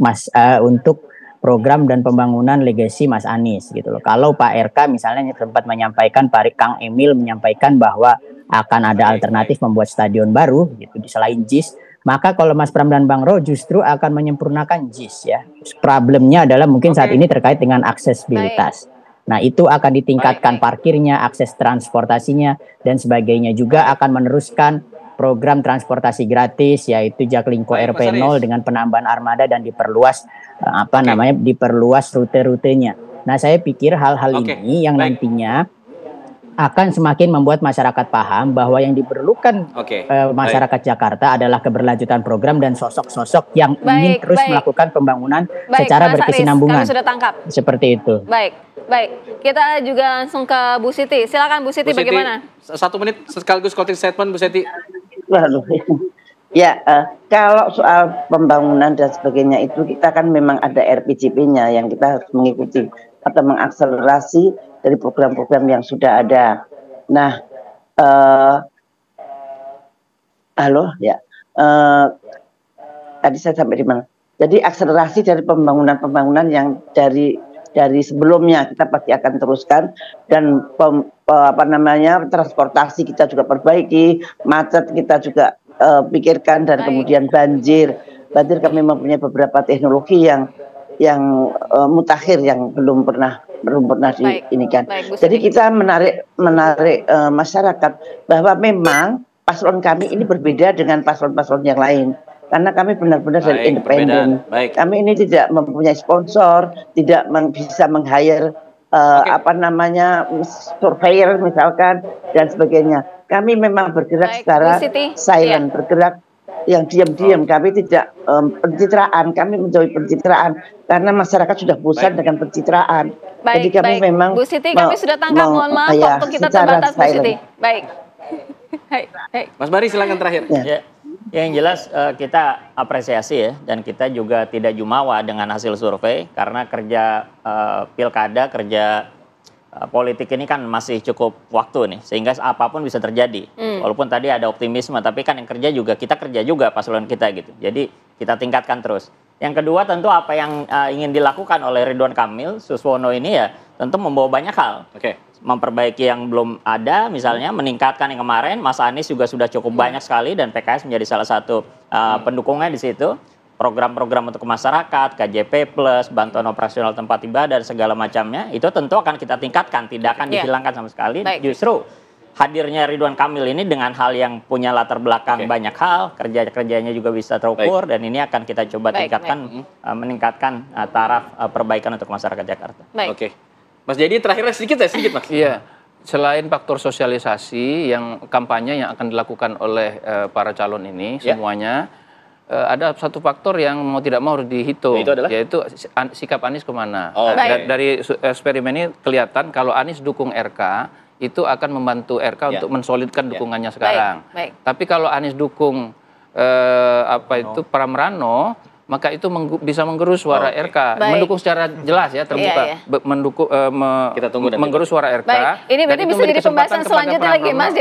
program dan pembangunan legasi Mas Anies gitu loh. Kalau Pak RK misalnya sempat menyampaikan, Pak Kang Emil menyampaikan bahwa akan ada alternatif membuat stadion baru gitu selain JIS. Maka kalau Mas Pram dan Bang Ro justru akan menyempurnakan JIS ya. Problemnya adalah mungkin saat ini terkait dengan aksesibilitas. Nah itu akan ditingkatkan parkirnya, akses transportasinya dan sebagainya. Juga akan meneruskan program transportasi gratis yaitu Jaklingko RP0 dengan penambahan armada dan diperluas diperluas rute-rutenya. Nah saya pikir hal-hal ini yang nantinya akan semakin membuat masyarakat paham bahwa yang diperlukan masyarakat Jakarta adalah keberlanjutan program dan sosok-sosok yang ingin terus melakukan pembangunan secara berkesinambungan. Kami sudah tangkap. Seperti itu. Baik. Kita juga langsung ke Bu Siti. Silakan Bu Siti, bagaimana? 1 menit sekaligus closing statement Bu Siti. Ya, kalau soal pembangunan dan sebagainya itu kita kan memang ada RPJP-nya yang kita harus mengikuti atau mengakselerasi dari program-program yang sudah ada. Nah, tadi saya sampai di mana? Jadi akselerasi dari pembangunan yang dari sebelumnya kita pasti akan teruskan, dan transportasi kita juga perbaiki, macet kita juga pikirkan, dan kemudian banjir kami mempunyai beberapa teknologi yang mutakhir yang belum pernah diinikan. Jadi kita menarik masyarakat bahwa memang paslon kami ini berbeda dengan paslon-paslon yang lain. Karena kami benar-benar dari independen. Kami ini tidak mempunyai sponsor, tidak bisa meng-hire surveyor misalkan dan sebagainya. Kami memang bergerak secara silent, bergerak yang diam-diam. Kami tidak pencitraan, kami menjauhi pencitraan karena masyarakat sudah bosan dengan pencitraan. Jadi kami memang Bu Siti, kami sudah tangkap, mohon maaf waktu kita terbatas Bu Siti. Baik. Mas Bari silakan terakhir. Yang jelas kita apresiasi ya, dan kita juga tidak jumawa dengan hasil survei karena kerja pilkada, kerja politik ini kan masih cukup waktu nih, sehingga apapun bisa terjadi. Walaupun tadi ada optimisme, tapi kan yang kerja juga, kita kerja juga paslon kita gitu. Jadi kita tingkatkan terus. Yang kedua tentu apa yang ingin dilakukan oleh Ridwan Kamil, Suswono ini ya tentu membawa banyak hal. Memperbaiki yang belum ada, misalnya meningkatkan yang kemarin, Mas Anies juga sudah cukup banyak sekali dan PKS menjadi salah satu pendukungnya di situ. Program-program untuk masyarakat, KJP+, bantuan operasional tempat ibadah dan segala macamnya, itu tentu akan kita tingkatkan, tidak akan dihilangkan sama sekali. Justru hadirnya Ridwan Kamil ini dengan hal yang punya latar belakang banyak hal, kerjanya juga bisa terukur, dan ini akan kita coba tingkatkan, meningkatkan taraf perbaikan untuk masyarakat Jakarta. Mas Jadi terakhirnya sedikit Mas. Iya, selain faktor sosialisasi yang kampanye yang akan dilakukan oleh para calon ini semuanya, ada satu faktor yang mau tidak mau harus dihitung, yaitu sikap Anies kemana. Dari eksperimen ini kelihatan kalau Anies dukung RK, itu akan membantu RK untuk mensolidkan dukungannya sekarang. Tapi kalau Anies dukung Pramrano, maka itu bisa menggerus suara RK, mendukung secara jelas ya, terbuka, mendukung, menggerus suara RK. Ini berarti bisa jadi pembahasan selanjutnya lagi, Mas.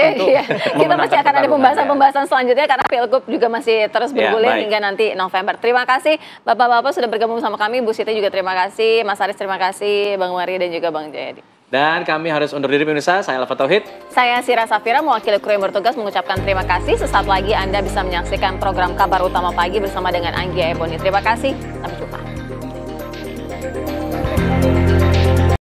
Kita masih akan ada pembahasan selanjutnya karena Pilgub juga masih terus bergulir hingga nanti November. Terima kasih Bapak-bapak sudah bergabung sama kami, Bu Siti juga terima kasih, Mas Aris terima kasih, Bang Mari dan juga Bang Jayadi. Dan kami harus undur diri pemirsa, saya Alfa Tauhid. Saya Sira Safira, mewakili kru yang bertugas mengucapkan terima kasih. Sesaat lagi Anda bisa menyaksikan program Kabar Utama Pagi bersama dengan Anggia Eboni. Terima kasih.